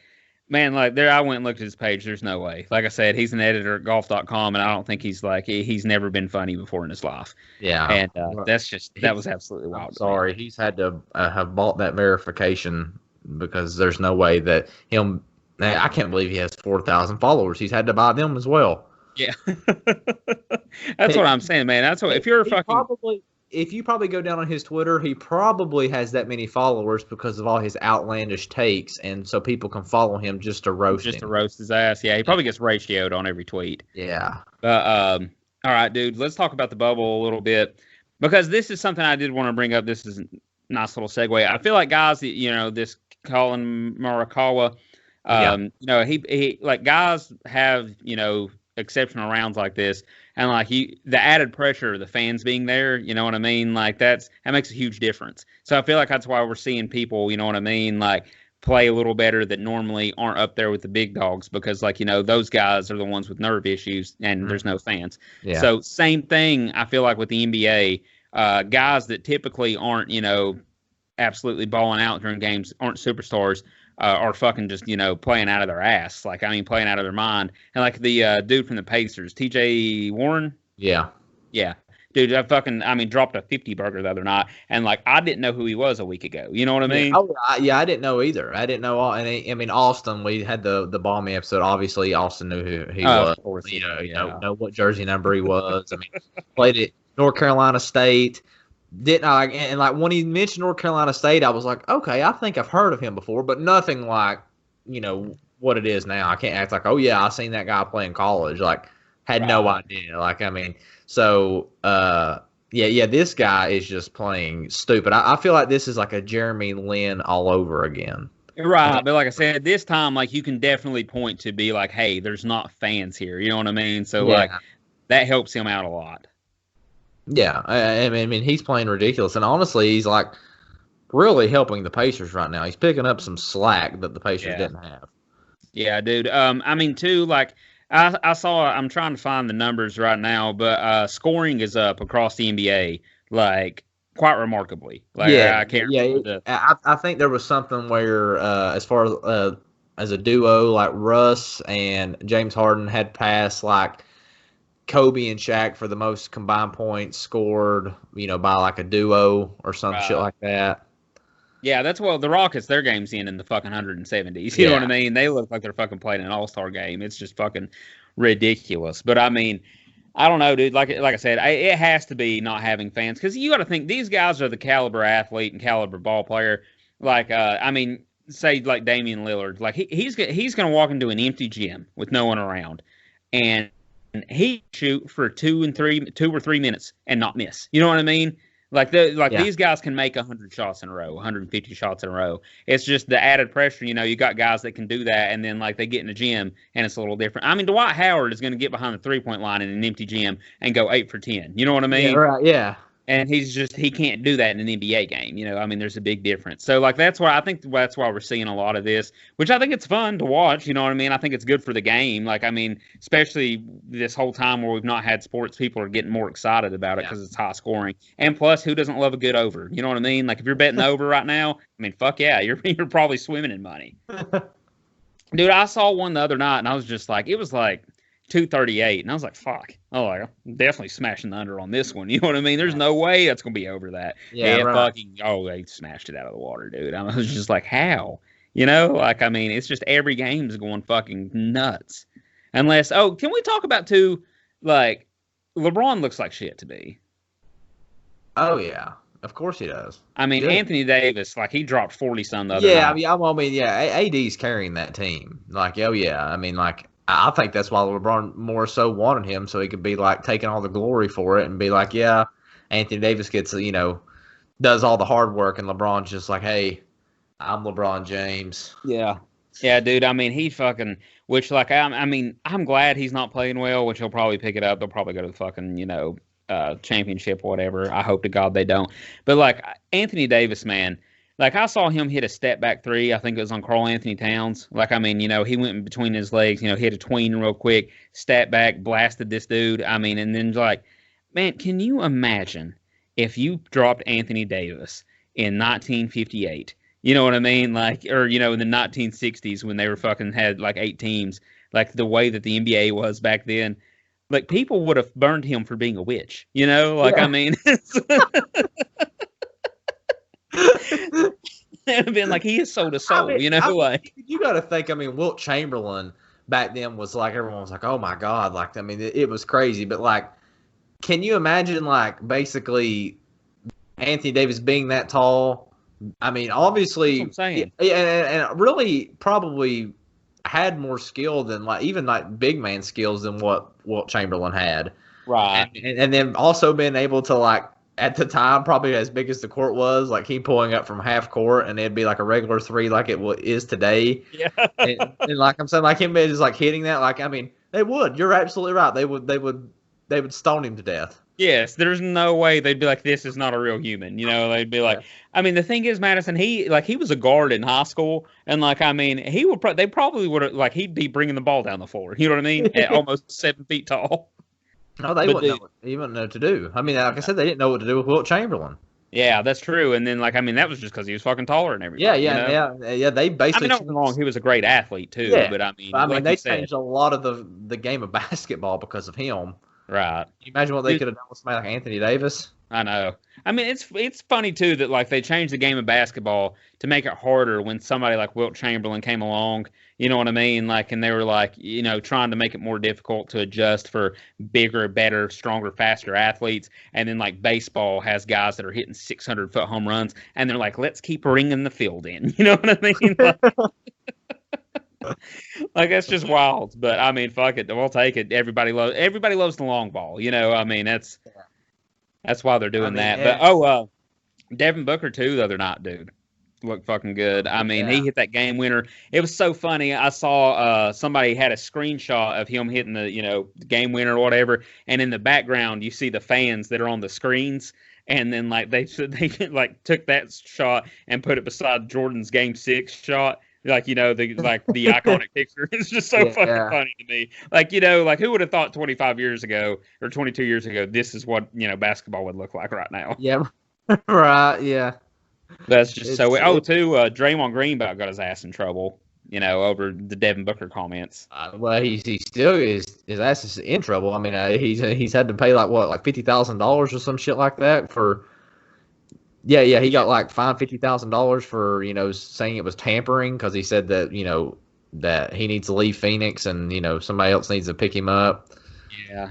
man, like, there I went and looked at his page. There's no way. Like I said, he's an editor at golf.com, and I don't think he's, like, he's never been funny before in his life. Yeah. And that was absolutely wild. I'm sorry. He's had to have bought that verification because there's no way that I can't believe he has 4,000 followers. He's had to buy them as well. Yeah, that's what I'm saying, man. That's what if you're if you probably go down on his Twitter, he probably has that many followers because of all his outlandish takes, and so people can follow him just to roast his ass. Yeah, he probably gets ratioed on every tweet. Yeah. But all right, dude, let's talk about the bubble a little bit because this is something I did want to bring up. This is a nice little segue. I feel like guys, this Colin Morikawa, he like guys have exceptional rounds like this, and like the added pressure of the fans being there, you know what I mean? Like that makes a huge difference. So I feel like that's why we're seeing people, you know what I mean, like play a little better that normally aren't up there with the big dogs because like those guys are the ones with nerve issues and there's no fans. Yeah. So same thing I feel like with the NBA, guys that typically aren't absolutely balling out during games, aren't superstars, are fucking just, playing out of their ass. Like, I mean, playing out of their mind. And like the dude from the Pacers, TJ Warren. Yeah. Yeah. Dude, dropped a 50 burger the other night. And like, I didn't know who he was a week ago. You know what I mean? Oh, yeah, I didn't know either. I didn't know. And I mean, Austin, we had the Balmy episode. Obviously, Austin knew who he was. Of course, know what jersey number he was. I mean, played at North Carolina State. Didn't I? And like when he mentioned North Carolina State, I was like, okay, I think I've heard of him before, but nothing like what it is now. I can't act like, oh yeah, I seen that guy play in college. Like, had no idea. Like, I mean, so this guy is just playing stupid. I feel like this is like a Jeremy Lin all over again. Right, but like I said, this time, like you can definitely point to be like, hey, there's not fans here. You know what I mean? So like that helps him out a lot. Yeah, I mean, he's playing ridiculous, and honestly, he's like really helping the Pacers right now. He's picking up some slack that the Pacers didn't have. Yeah, dude. I mean, too, like I saw. I'm trying to find the numbers right now, but scoring is up across the NBA, like quite remarkably. Like I can't. I think there was something where, as far as a duo, like Russ and James Harden had passed like Kobe and Shaq for the most combined points scored, by like a duo or some shit like that. Yeah, that's the Rockets, their game's in the fucking 170s. You know what I mean? They look like they're fucking playing an all-star game. It's just fucking ridiculous. But I mean, I don't know, dude. Like I said, it has to be not having fans because you got to think these guys are the caliber athlete and caliber ball player. Like, I mean, say like Damian Lillard, like he's gonna walk into an empty gym with no one around, and he shoot for 2 or 3 minutes and not miss. You know what I mean? Like these guys can make 100 shots in a row, 150 shots in a row. It's just the added pressure. You got guys that can do that, and then like they get in the gym and it's a little different. I mean, Dwight Howard is going to get behind the 3-point line in an empty gym and go 8 for 10. You know what I mean? Yeah, right. Yeah. And he can't do that in an NBA game. I mean, there's a big difference. So, like, that's why we're seeing a lot of this, which I think it's fun to watch. You know what I mean? I think it's good for the game. Like, I mean, especially this whole time where we've not had sports, people are getting more excited about it because it's high scoring. And plus, who doesn't love a good over? You know what I mean? Like, if you're betting over right now, I mean, fuck yeah, you're probably swimming in money. Dude, I saw one the other night, and I was just like, it was like 238, and I was like, fuck. Oh, I'm definitely smashing the under on this one. You know what I mean? There's no way that's going to be over that. Yeah, right. They smashed it out of the water, dude. I was just like, how? Like, I mean, it's just every game's going fucking nuts. Unless, can we talk about, too, like, LeBron looks like shit to me. Oh, yeah. Of course he does. I mean, Anthony Davis, like, he dropped 40-some the other night. AD's carrying that team. Like, I mean, like, I think that's why LeBron more so wanted him, so he could be like taking all the glory for it and be like, yeah, Anthony Davis gets, does all the hard work, and LeBron's just like, hey, I'm LeBron James. Yeah. Yeah, dude. I mean, he fucking, which like, I'm glad he's not playing well, which he'll probably pick it up. They'll probably go to the fucking, championship or whatever. I hope to God they don't. But like Anthony Davis, man, like, I saw him hit a step-back three. I think it was on Karl Anthony Towns. Like, I mean, he went in between his legs, hit a tween real quick, step back, blasted this dude. I mean, and then, like, man, can you imagine if you dropped Anthony Davis in 1958? You know what I mean? Like, or, in the 1960s when they were fucking had, like, 8 teams. Like, the way that the NBA was back then. Like, people would have burned him for being a witch. Like, I mean... It would have been like, he is sold a soul, like. You got to think, I mean, Wilt Chamberlain back then was like, everyone was like, oh my God. Like, I mean, it was crazy. But, like, can you imagine, like, basically Anthony Davis being that tall? I mean, obviously. That's what I'm saying. And really probably had more skill than, like, even, like, big man skills than what Wilt Chamberlain had. Right. And then also being able to, like, at the time, probably as big as the court was, like he pulling up from half court, and it'd be like a regular three, like it is today. Yeah. and like I'm saying, like him is like hitting that. Like, I mean, they would. You're absolutely right. They would stone him to death. Yes, there's no way they'd be like, this is not a real human. They'd be like, I mean, the thing is, Madison, he was a guard in high school, and like, I mean, they probably would have, like, he'd be bringing the ball down the floor. You know what I mean? At almost 7 feet tall. No, they wouldn't know what to do. I mean, like I said, they didn't know what to do with Wilt Chamberlain. Yeah, that's true. And then, like, I mean, that was just because he was fucking taller and everything. Yeah. They basically. I mean, don't get me wrong, he was a great athlete too. Yeah, but I mean, like they changed a lot of the game of basketball because of him. Right. Can you imagine what they could have done with somebody like Anthony Davis? I know. I mean, it's funny too that like they changed the game of basketball to make it harder when somebody like Wilt Chamberlain came along. You know what I mean? Like, and they were like, trying to make it more difficult to adjust for bigger, better, stronger, faster athletes. And then like baseball has guys that are hitting 600-foot home runs, and they're like, let's keep ringing the field in. You know what I mean? Like that's just wild. But I mean, fuck it, we'll take it. Everybody loves the long ball. I mean, that's why they're doing that. But Devin Booker too the other night, dude. look fucking good. I mean, he hit that game winner. It was so funny. I saw somebody had a screenshot of him hitting the game winner or whatever, and in the background you see the fans that are on the screens, and then like they like took that shot and put it beside Jordan's Game 6 shot. Like, the iconic picture. It's just so fucking funny to me. Like, like who would have thought 25 years ago or 22 years ago, this is what, basketball would look like right now. Yeah. Right. Yeah. That's just Draymond Green about got his ass in trouble, over the Devin Booker comments. Well, he's still his ass is in trouble. I mean, he's had to pay like $50,000 or some shit like that for. Yeah, he got like fined $50,000 for saying it was tampering because he said that that he needs to leave Phoenix and somebody else needs to pick him up. Yeah,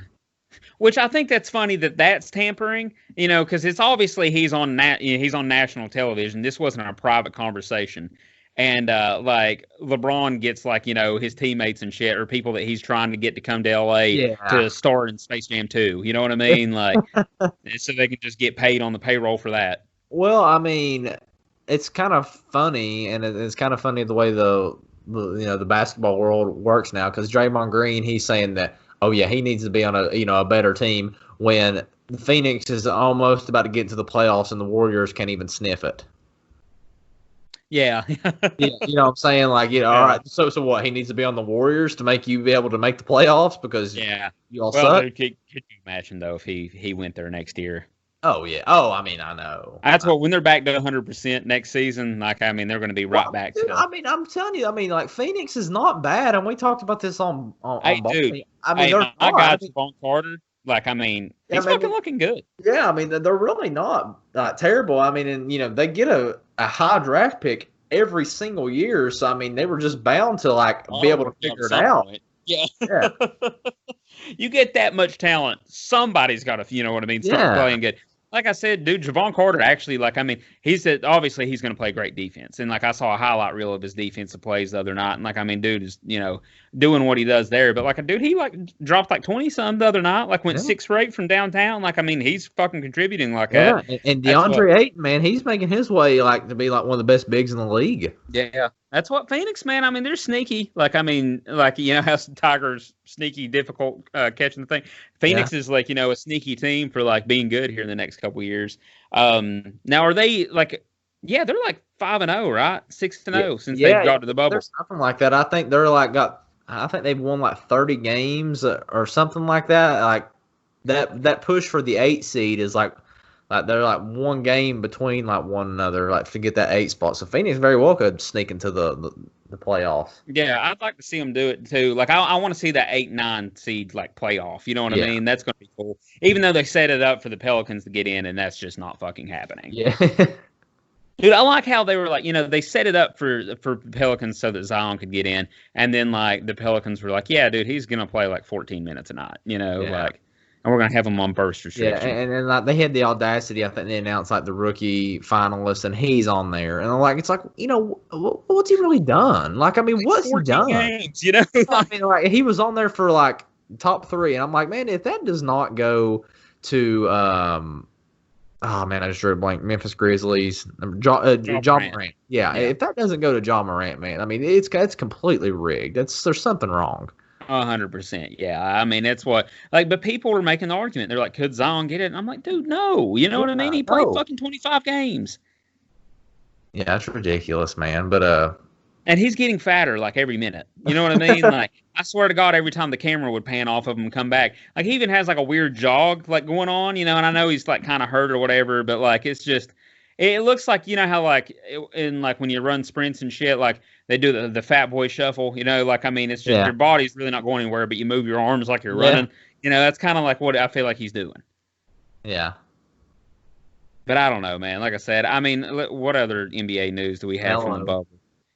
which I think that's funny that's tampering. Because it's obviously he's on national television. This wasn't a private conversation, and like LeBron gets like his teammates and shit or people that he's trying to get to come to LA to star in Space Jam 2. You know what I mean? Like, so they can just get paid on the payroll for that. Well, I mean, it's kind of funny, and it's kind of funny the way the basketball world works now. Because Draymond Green, he's saying that, he needs to be on a better team when Phoenix is almost about to get into the playoffs and the Warriors can't even sniff it. Yeah, you know what I'm saying? Like, all right. So what? He needs to be on the Warriors to make you be able to make the playoffs because you all suck. Dude, could you imagine though if he went there next year? Oh, yeah. Oh, I mean, I know. That's when they're back to 100% next season, like, I mean, they're going to be right back to. I mean, I'm telling you, like, Phoenix is not bad, and we talked about this on dude. I mean, I got Javon Carter. Like, I mean, he's fucking looking good. Yeah, I mean, they're really not terrible. I mean, and, they get a high draft pick every single year, so, I mean, they were just bound to, like, be able to figure it out. Point. Yeah. You get that much talent, somebody's got to, start playing good. Like I said, dude, Javon Carter actually, like, I mean, obviously he's going to play great defense. And, like, I saw a highlight reel of his defensive plays the other night. And, like, I mean, dude is, doing what he does there. But, like, dude, he, like, dropped, like, 20-some the other night. Like, went 6 for 8 from downtown. Like, I mean, he's fucking contributing like that. And DeAndre Ayton, man, he's making his way, like, to be, like, one of the best bigs in the league. Yeah. That's what Phoenix, man. I mean, they're sneaky. Like, I mean, like, how Tiger's sneaky, difficult catching the thing. Phoenix is like, a sneaky team for like being good here in the next couple of years. Now, are they like, they're like 5-0, right? 6-0 since they've got to the bubble. There's something like that. I think they're like I think they've won like 30 games or something like that. Like that push for the 8 seed is like they're like one game between like one another, like to get that 8 spot. So Phoenix very well could sneak into the playoffs. Yeah, I'd like to see them do it too. Like I want to see that 8-9 seed like playoff. You know what I mean? That's going to be cool. Even though they set it up for the Pelicans to get in, and that's just not fucking happening. Yeah. Dude, I like how they were like, they set it up for Pelicans so that Zion could get in, and then like the Pelicans were like, yeah, dude, he's gonna play like 14 minutes a night. Like. And we're going to have them on burst restriction. Yeah, and like they had the audacity, I think they announced like the rookie finalist, and he's on there. And I'm like, it's like, what's he really done? Like, I mean, what's he done? Games, I mean, like he was on there for like top 3, and I'm like, man, if that does not go to, oh man, I just drew a blank. Memphis Grizzlies, John Morant. Yeah, if that doesn't go to John Morant, man, I mean, it's completely rigged. There's something wrong. 100%. Yeah. I mean, that's what, like, but people were making the argument. They're like, could Zion get it? And I'm like, dude, no. You know what I mean? He played fucking 25 games. Yeah, that's ridiculous, man. But, and he's getting fatter like every minute. You know what I mean? Like, I swear to God, every time the camera would pan off of him and come back, like, he even has like a weird jog like going on, and I know he's like kind of hurt or whatever, but like, it's just, it looks like, how like in like when you run sprints and shit, like they do the fat boy shuffle, like, I mean, it's just your body's really not going anywhere, but you move your arms like you're running. That's kind of like what I feel like he's doing. Yeah. But I don't know, man. Like I said, I mean, what other NBA news do we have from the bubble?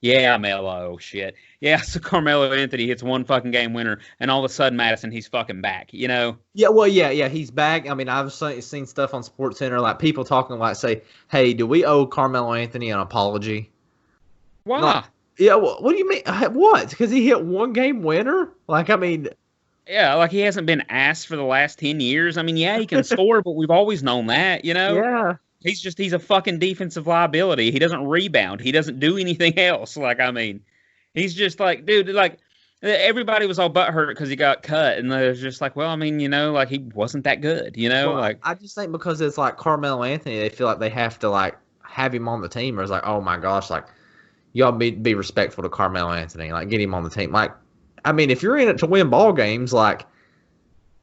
Yeah, Melo, shit. Yeah, so Carmelo Anthony hits one fucking game winner, and all of a sudden, Madison, he's fucking back, Yeah, well, yeah, he's back. I mean, I've seen stuff on SportsCenter, like people talking like, say, hey, do we owe Carmelo Anthony an apology? Why? Like, yeah, what do you mean? What? Because he hit one game winner? Like, I mean... Yeah, like he hasn't been asked for the last 10 years. I mean, yeah, he can score, but we've always known that, Yeah. He's a fucking defensive liability. He doesn't rebound. He doesn't do anything else. Like, I mean, he's just like, dude, like, everybody was all butthurt because he got cut, and they was just like, well, I mean, like, he wasn't that good, Well, like. I just think because it's like Carmelo Anthony, they feel like they have to like have him on the team, or it's like, oh my gosh, like y'all be respectful to Carmelo Anthony, like get him on the team. Like, I mean, if you're in it to win ball games, like,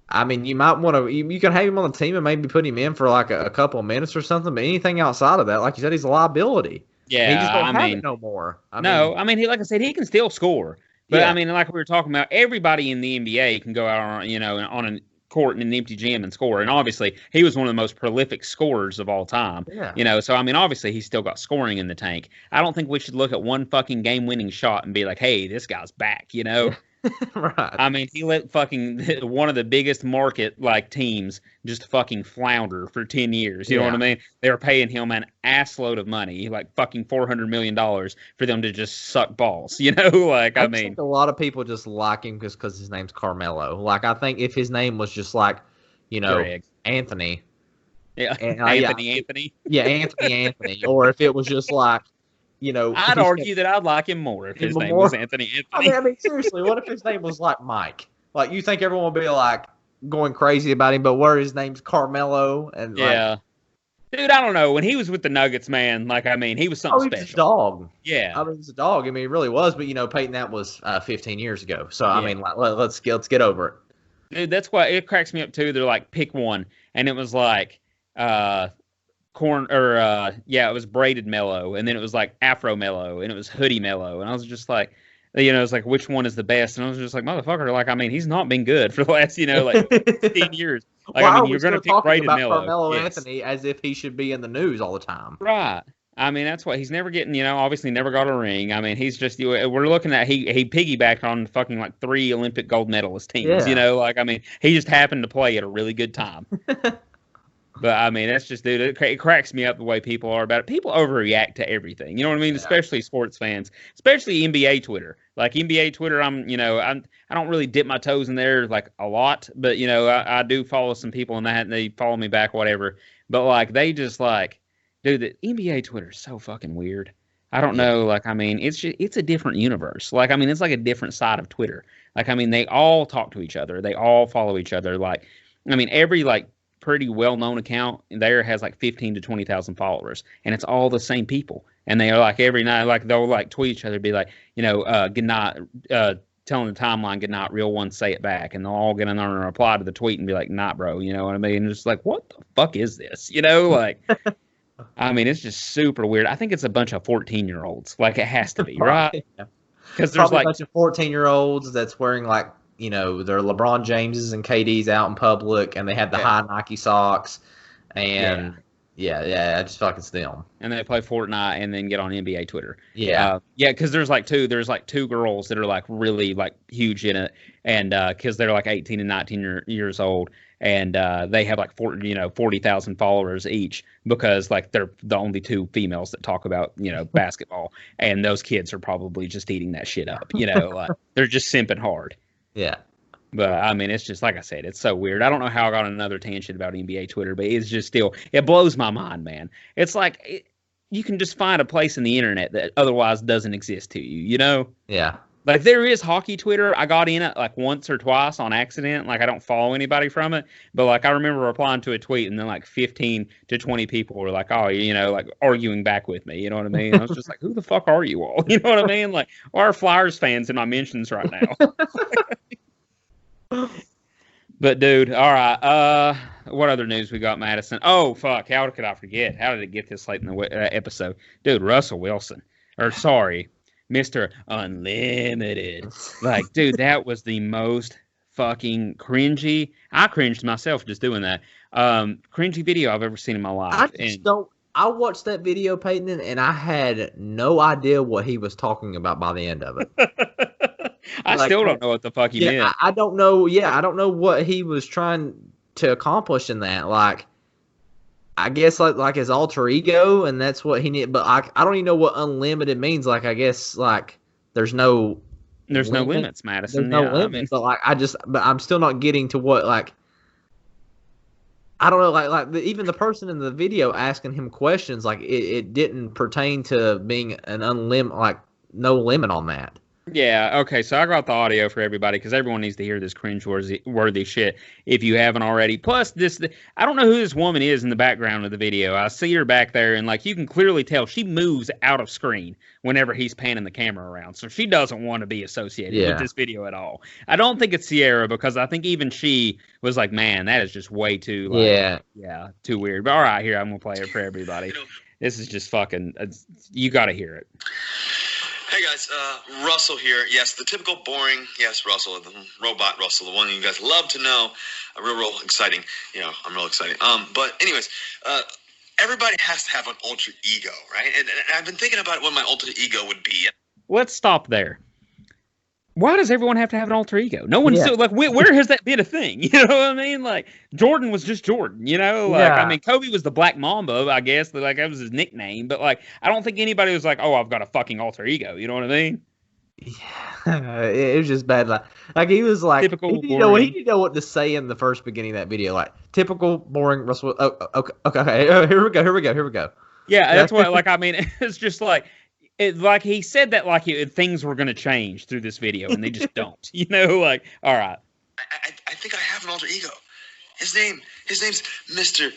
I mean, you might want to, you can have him on the team and maybe put him in for like a couple of minutes or something. But anything outside of that, like you said, he's a liability. Yeah, he just don't have it no more. I mean, like I said, he can still score. But, I mean, like we were talking about, everybody in the NBA can go out on a court in an empty gym and score. And obviously, he was one of the most prolific scorers of all time. Yeah. So, I mean, obviously, he's still got scoring in the tank. I don't think we should look at one fucking game-winning shot and be like, hey, this guy's back, Right. I mean, he let fucking one of the biggest market like teams just fucking flounder for 10 years. You know what I mean? They were paying him an assload of money, like fucking $400 million for them to just suck balls. Like, I mean, think a lot of people just like him because his name's Carmelo. Like, I think if his name was just like, Greg. Anthony. Yeah, Anthony. Yeah, Anthony. Or if it was just like, I'd argue that I'd like him more if his name was Anthony. I mean, seriously, what if his name was like Mike? Like, you think everyone would be like going crazy about him, but where his name's Carmelo? And yeah. Dude, I don't know. When he was with the Nuggets, man, like, I mean, he was something special. He was a dog. Yeah. I mean, he was a dog. I mean, he really was. But, Peyton, that was 15 years ago. So, I mean, like, let's get over it. Dude, that's why it cracks me up, too. They're like, pick one. And it was like, it was braided mellow, and then it was like afro mellow, and it was hoodie mellow, and I was just like, it's like, which one is the best? And I was just like, motherfucker, like, I mean, he's not been good for the last, like 15 years. Like, Why I mean, you're gonna pick braided mellow. Carmelo Anthony as if he should be in the news all the time, right? I mean, that's why he's never getting, obviously never got a ring. I mean, he's just, we're looking at, he piggybacked on fucking like 3 Olympic gold medalist teams, like, I mean, he just happened to play at a really good time. But, I mean, that's just, dude, it cracks me up the way people are about it. People overreact to everything. You know what I mean? Yeah. Especially sports fans, especially NBA Twitter. Like, NBA Twitter, I don't really dip my toes in there, like, a lot. But, I do follow some people in that, and they follow me back, whatever. But, like, they just, like, dude, the NBA Twitter is so fucking weird. I don't know. Like, I mean, it's a different universe. Like, I mean, it's like a different side of Twitter. Like, I mean, they all talk to each other. They all follow each other. Like, I mean, every, like, pretty well-known account there has like 15 to 20,000 followers, and it's all the same people. And they are like every night, like they'll like tweet each other, be like, good night, telling the timeline, good night, real ones say it back, and they'll all get in there and reply to the tweet and be like, nah, bro, you know what I mean? And it's like, what the fuck is this? Like, I mean, it's just super weird. I think it's a bunch of 14-year-olds. Like, it has to be, right? Because there's like a bunch of 14-year-olds that's wearing like, their LeBron Jameses and KDs out in public, and they have the high Nike socks, and I just feel like it's them. And they play Fortnite and then get on NBA Twitter. Yeah, because there's two girls that are like really like huge in it, and because they're like 18 and 19 years old, and they have like 40,000 followers each, because like they're the only 2 females that talk about basketball, and those kids are probably just eating that shit up. Like, they're just simping hard. Yeah. But, I mean, it's just, like I said, it's so weird. I don't know how I got on another tangent about NBA Twitter, but it's just still, it blows my mind, man. It's like, you can just find a place in the internet that otherwise doesn't exist to you, Yeah. Like, there is hockey Twitter. I got in it, like, once or twice on accident. Like, I don't follow anybody from it. But, like, I remember replying to a tweet, and then, like, 15 to 20 people were like, oh, like, arguing back with me. You know what I mean? I was just like, who the fuck are you all? You know what I mean? Like, why are Flyers fans in my mentions right now? But, dude, all right. What other news we got, Madison? Oh, fuck. How could I forget? How did it get this late in the episode? Dude, Russell Wilson. Or, sorry, Mr. Unlimited. Like, dude, that was the most fucking cringy. I cringed myself just doing that. Cringy video I've ever seen in my life. I watched that video, Peyton, and I had no idea what he was talking about by the end of it. I still don't know what the fuck he meant. I don't know. Yeah, I don't know what he was trying to accomplish in that. Like, I guess like his alter ego, and that's what he needed. But I don't even know what unlimited means. Like, I guess like there's no limits, Madison. There's no limits. But like but I'm still not getting to what like. I don't know, even the person in the video asking him questions, like it didn't pertain to being an like no limit on that. Yeah, okay, so I got the audio for everybody because everyone needs to hear this cringe-worthy shit if you haven't already. Plus, I don't know who this woman is in the background of the video. I see her back there, and, like, you can clearly tell she moves out of screen whenever he's panning the camera around, so she doesn't want to be associated with this video at all. I don't think it's Sierra because I think even she was like, man, that is just way too, like, too weird. But all right, here, I'm going to play it for everybody. This is just fucking, you got to hear it. Hey guys, Russell here. Yes, the typical boring, yes, Russell, the robot Russell, the one you guys love to know. Real exciting. You know, I'm real exciting. But anyways, everybody has to have an alter ego, right? And I've been thinking about what my alter ego would be. Let's stop there. Why does everyone have to have an alter ego? No one's like, where has that been a thing? You know what I mean? Like, Jordan was just Jordan, you know? Like, I mean, Kobe was the Black Mamba, I guess. Like, that was his nickname. But, like, I don't think anybody was like, oh, I've got a fucking alter ego. You know what I mean? Yeah, it was just bad. Like he was like, typical he didn't know what to say in the first beginning of that video. Like, typical boring Russell. Oh, okay. Here we go. Yeah, that's what, like, I mean, it's just like, like he said that like things were going to change through this video, and they just don't. You know, like, all right. I think I have an alter ego. His name's Mr.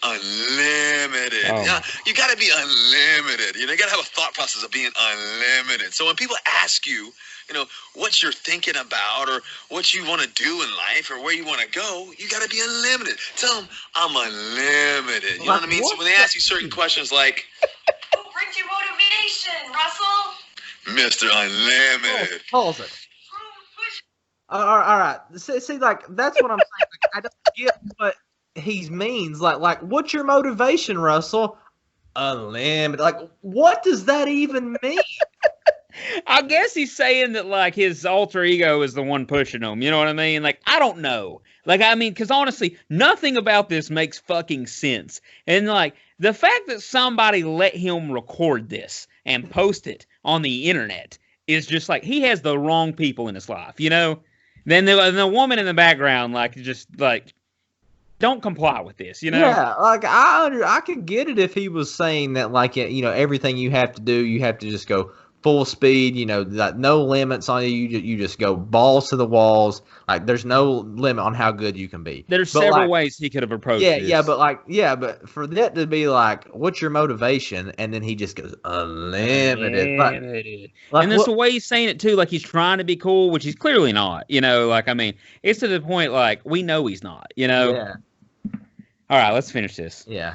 Unlimited. Oh. Yeah, you got to be unlimited. You know, you got to have a thought process of being unlimited. So when people ask you, you know, what you're thinking about or what you want to do in life or where you want to go, you got to be unlimited. Tell them I'm unlimited. You know what I mean? So when they ask you certain questions like, who brings you motivation, Russell? Mr. Unlimited. Pause it. All right. See, like, that's what I'm saying. Like, I don't get what he means. Like, what's your motivation, Russell? Unlimited. Like, what does that even mean? I guess he's saying that, like, his alter ego is the one pushing him. You know what I mean? Like, I don't know. Like, I mean, because honestly, nothing about this makes fucking sense. And, like, the fact that somebody let him record this and post it on the internet is just like, he has the wrong people in his life, you know? Then the woman in the background, like, just, like, don't comply with this, you know? Yeah, like, I could get it if he was saying that, like, you know, everything you have to do, you have to just go full speed, you know, like, no limits on you. You just go balls to the walls. Like, there's no limit on how good you can be. There's several ways he could have approached this. Yeah, but for that to be like, what's your motivation? And then he just goes, unlimited. Like, and that's the way he's saying it, too. Like, he's trying to be cool, which he's clearly not. You know, like, I mean, it's to the point, like, we know he's not, you know? Yeah. All right, let's finish this. Yeah.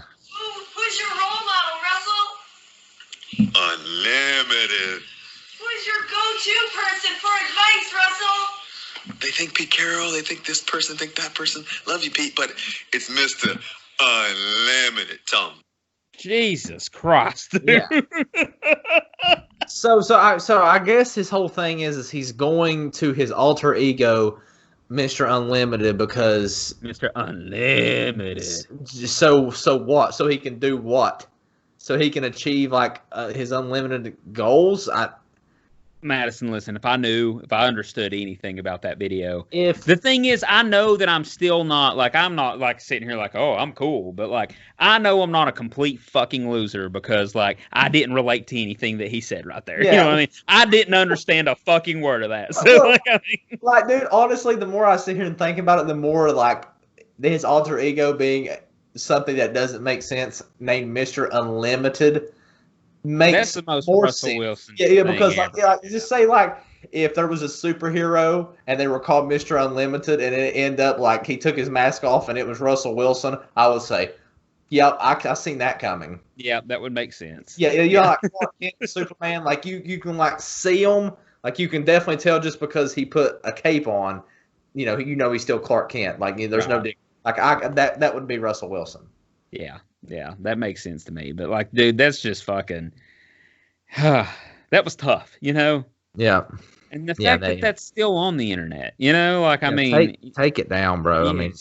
Who's your role model, Russell? Unlimited. Who's your go-to person for advice, Russell? They think Pete Carroll, they think this person, think that person. Love you, Pete, but it's Mr. Unlimited. Tell him. Jesus Christ. Yeah. So I guess his whole thing is he's going to his alter ego, Mr. Unlimited, because Mr. Unlimited. So what? So he can do what? So he can achieve like his unlimited goals. Madison, listen, if I understood anything about that video, the thing is, I know that I'm still not, like, I'm not, like, sitting here like, oh, I'm cool, but, like, I know I'm not a complete fucking loser because, like, I didn't relate to anything that he said right there. Yeah. You know what I mean? I didn't understand a fucking word of that. So, like, I mean, like, dude, honestly, the more I sit here and think about it, the more, like, his alter ego being something that doesn't make sense, named Mr. Unlimited, makes that's the most more Russell sense. Wilson. Yeah, because like, just say like if there was a superhero and they were called Mr. Unlimited and it ended up like he took his mask off and it was Russell Wilson, I would say, yep, I seen that coming. Yeah, that would make sense. Yeah, you know, like Clark Kent and Superman, like you can like see him, like you can definitely tell just because he put a cape on, you know he's still Clark Kent. Like there's no like that would be Russell Wilson. Yeah, that makes sense to me. But, like, dude, that's just fucking... that was tough, you know? Yeah. And the fact that that's still on the internet, you know? Like, I mean... Take it down, bro. Yes. I mean,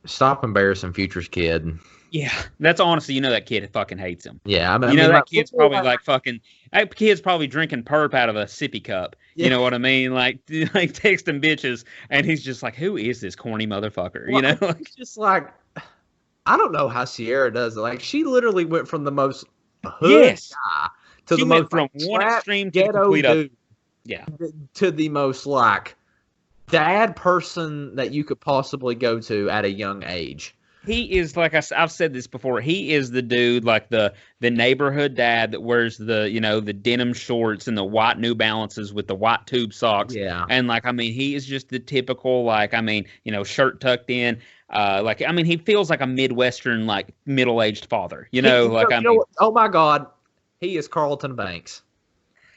Stop embarrassing Future's kid. Yeah, that's honestly, that kid fucking hates him. Yeah, I mean, that kid's probably like fucking. That kid's probably drinking perp out of a sippy cup. Yeah. You know what I mean? Like texting bitches, and he's just like, "Who is this corny motherfucker?" Well, it's just like, I don't know how Sierra does it. Like, she literally went from the most hood guy to she the went most from one extreme to the complete other. Yeah, to the most like dad person that you could possibly go to at a young age. He is, like I've said this before, he is the dude, like the neighborhood dad that wears the, the denim shorts and the white New Balances with the white tube socks. Yeah. And, he is just the typical, shirt tucked in. He feels like a Midwestern, middle-aged father, Oh, my God. He is Carlton Banks.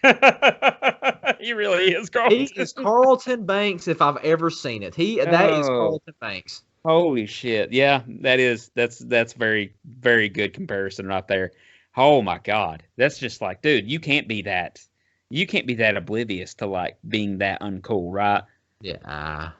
He really is Carlton. He is Carlton Banks if I've ever seen it. That is Carlton Banks. Holy shit. Yeah, that's very, very good comparison right there. Oh my God. That's just like, dude, you can't be that oblivious to being that uncool, right? Yeah.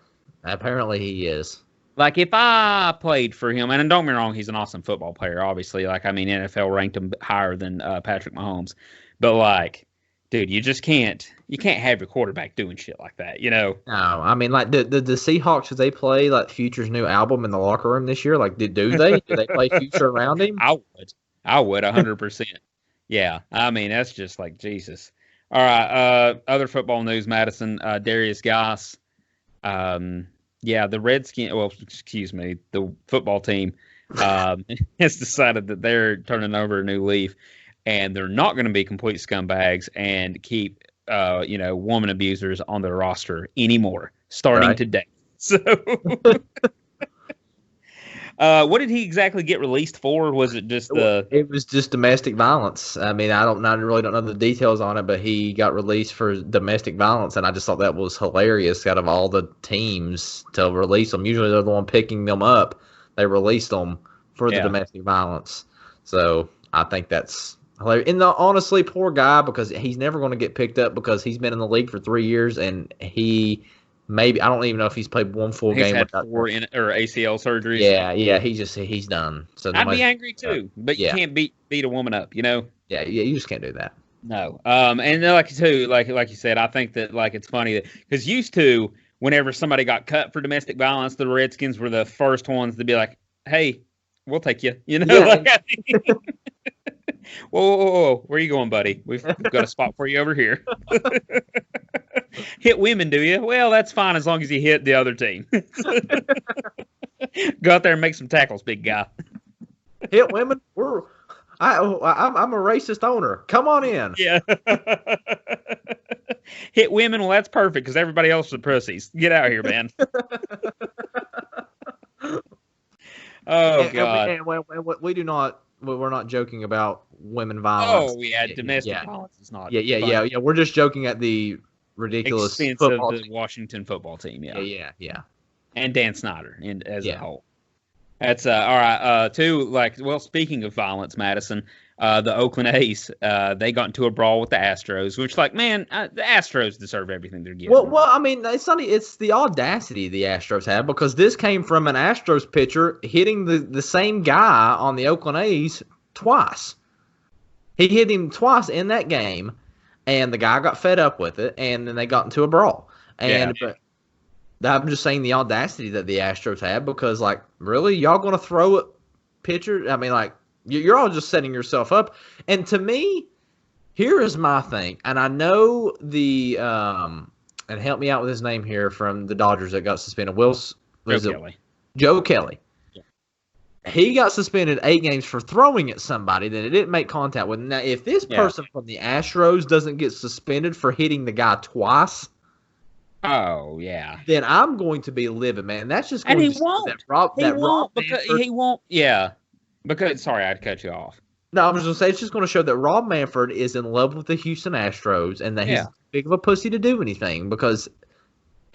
Apparently he is. Like if I played for him, and don't get me wrong, he's an awesome football player, obviously. NFL ranked him higher than Patrick Mahomes. But dude, you can't have your quarterback doing shit like that, No, I mean, the Seahawks, did they play Future's new album in the locker room this year? Do they? Do they play Future around him? I would 100%. Yeah, I mean, that's just like Jesus. All right, other football news, Madison, Darius Goss. The Redskins, the football team has decided that they're turning over a new leaf. And they're not going to be complete scumbags and keep, woman abusers on their roster anymore, starting today. So, what did he exactly get released for? Was it just It was just domestic violence. I mean, I really don't know the details on it, but he got released for domestic violence, and I just thought that was hilarious. Out of all the teams to release them, usually they're the one picking them up. They released them for the domestic violence. So I think that's hilarious. And honestly, poor guy, because he's never going to get picked up because he's been in the league for 3 years, and I don't even know if he's played one full game. He's had 4 ACL surgeries. Yeah, he's done. So I'd be angry too, but you can't beat a woman up, Yeah, you just can't do that. No, and like you said, I think that it's funny that because used to whenever somebody got cut for domestic violence, the Redskins were the first ones to be like, "Hey, we'll take you," Whoa, where are you going, buddy? We've got a spot for you over here. Hit women, do you? Well, that's fine as long as you hit the other team. Go out there and make some tackles, big guy. Hit women? I'm a racist owner. Come on in. Yeah. Hit women? Well, that's perfect because everybody else is pussies. Get out of here, man. God. And we're not joking about women violence. Oh, yeah, domestic violence is not. Yeah. We're just joking at the ridiculous expense of the Washington football team. Yeah. And Dan Snyder as a whole. That's all right. Speaking of violence, Madison, the Oakland A's, they got into a brawl with the Astros, which, the Astros deserve everything they're getting. Well, I mean, it's the audacity the Astros have, because this came from an Astros pitcher hitting the same guy on the Oakland A's twice. He hit him twice in that game, and the guy got fed up with it, and then they got into a brawl. But I'm just saying the audacity that the Astros have, because, really, y'all going to throw at pitchers? I mean, you're all just setting yourself up. And to me, here is my thing. And I know and help me out with his name here from the Dodgers that got suspended. Joe Kelly. Yeah. He got suspended 8 games for throwing at somebody that it didn't make contact with. Now, if this person from the Astros doesn't get suspended for hitting the guy twice, oh yeah, then I'm going to be livid, man. That's just going he won't. He won't. Yeah. Because sorry, I'd cut you off. No, I was going to say it's just going to show that Rob Manfred is in love with the Houston Astros and that he's big of a pussy to do anything. Because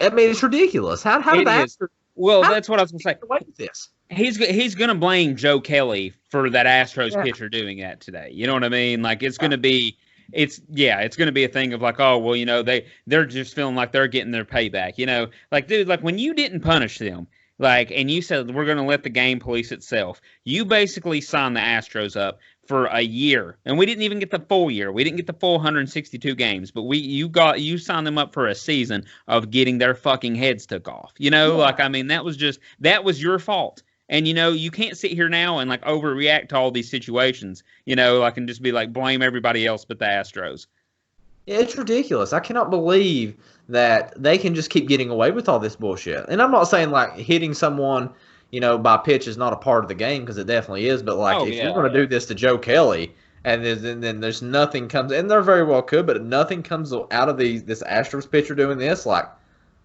I mean, it's ridiculous. How did that? Well, that's what I was going to say. Away with this. He's going to blame Joe Kelly for that Astros pitcher doing that today. You know what I mean? It's going to be. It's going to be a thing of they're just feeling like they're getting their payback. Dude, when you didn't punish them, Like, and you said we're going to let the game police itself. You basically signed the Astros up for a year, and we didn't even get the full year. We didn't get the full 162 games, but you signed them up for a season of getting their fucking heads took off. Like, I mean, that was your fault. And you can't sit here now and like overreact to all these situations. Like, and just be like blame everybody else but the Astros. Yeah, it's ridiculous. I cannot believe that they can just keep getting away with all this bullshit. And I'm not saying like hitting someone, by pitch is not a part of the game, because it definitely is. But like, if you're going to do this to Joe Kelly, and then there's nothing comes, and there very well could, but nothing comes out of this Astros pitcher doing this, like,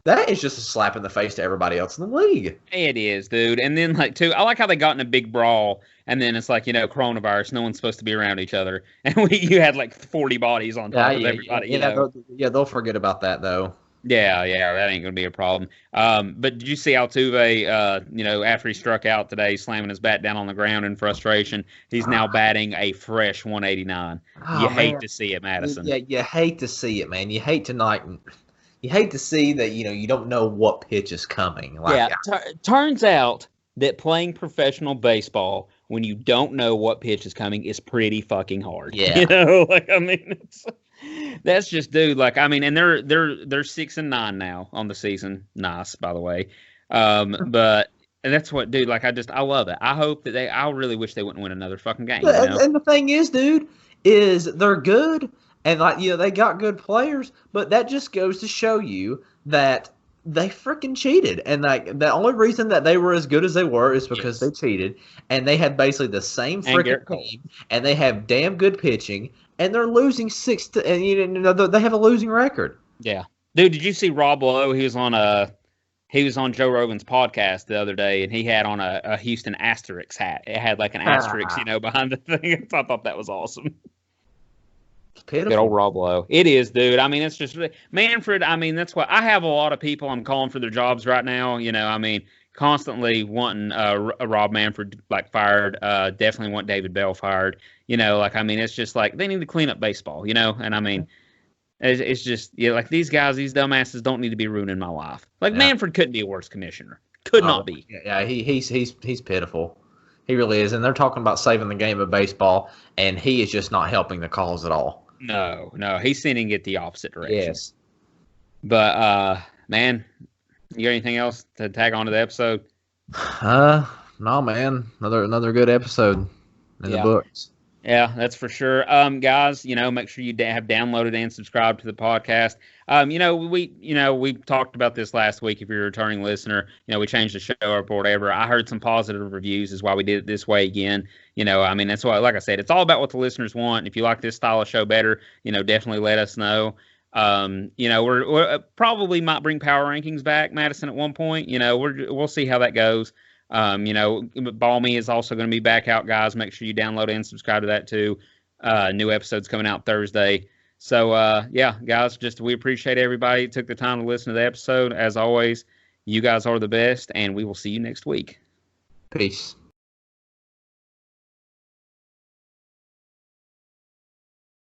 that is just a slap in the face to everybody else in the league. It is, dude. And then, like, too, I like how they got in a big brawl, and then it's like, coronavirus, no one's supposed to be around each other. And you had, like, 40 bodies on top of everybody. They'll forget about that, though. Yeah, that ain't going to be a problem. But did you see Altuve, after he struck out today, slamming his bat down on the ground in frustration, he's now batting a fresh 189. You hate to see it, Madison. Yeah, you hate to see it, man. You hate to see that, you don't know what pitch is coming. Like, turns out that playing professional baseball when you don't know what pitch is coming is pretty fucking hard. Yeah. That's just, dude, like, I mean, and they're 6-9 now on the season. Nice, by the way. But that's what, dude, like, I love it. I hope that I really wish they wouldn't win another fucking game. And the thing is, dude, is they're good. And, like, they got good players, but that just goes to show you that they freaking cheated. And, like, the only reason that they were as good as they were is because they cheated. And they had basically the same freaking team. And they have damn good pitching. And they're losing they have a losing record. Yeah. Dude, did you see Rob Lowe? He was on Joe Rogan's podcast the other day, and he had on a Houston Asterix hat. It had, like, an asterisk, behind the thing. I thought that was awesome. Pitiful. Good old Rob Lowe. It is, dude. I mean, it's just Manfred. I mean, that's what I have a lot of people I'm calling for their jobs right now. I mean, constantly wanting Rob Manfred fired. Definitely want David Bell fired. Like, I mean, it's just like they need to clean up baseball. And I mean, it's just like these guys, these dumbasses don't need to be ruining my life. Like Manfred couldn't be a worse commissioner. Could not be. Yeah, he's pitiful. He really is. And they're talking about saving the game of baseball, and he is just not helping the cause at all. No, he's sending it the opposite direction. Yes. But, man, you got anything else to tag on to the episode? No, man. Another good episode in the books. Yeah, that's for sure. Guys, make sure you have downloaded and subscribed to the podcast. We talked about this last week. If you're a returning listener, we changed the show up or whatever. I heard some positive reviews is why we did it this way again. I mean, that's why, like I said, it's all about what the listeners want. If you like this style of show better, definitely let us know. We're probably might bring power rankings back, Madison, at one point. We'll see how that goes. Balmy is also going to be back out, guys. Make sure you download and subscribe to that too. New episodes coming out Thursday. So, guys, we appreciate everybody who took the time to listen to the episode. As always, you guys are the best, and we will see you next week. Peace.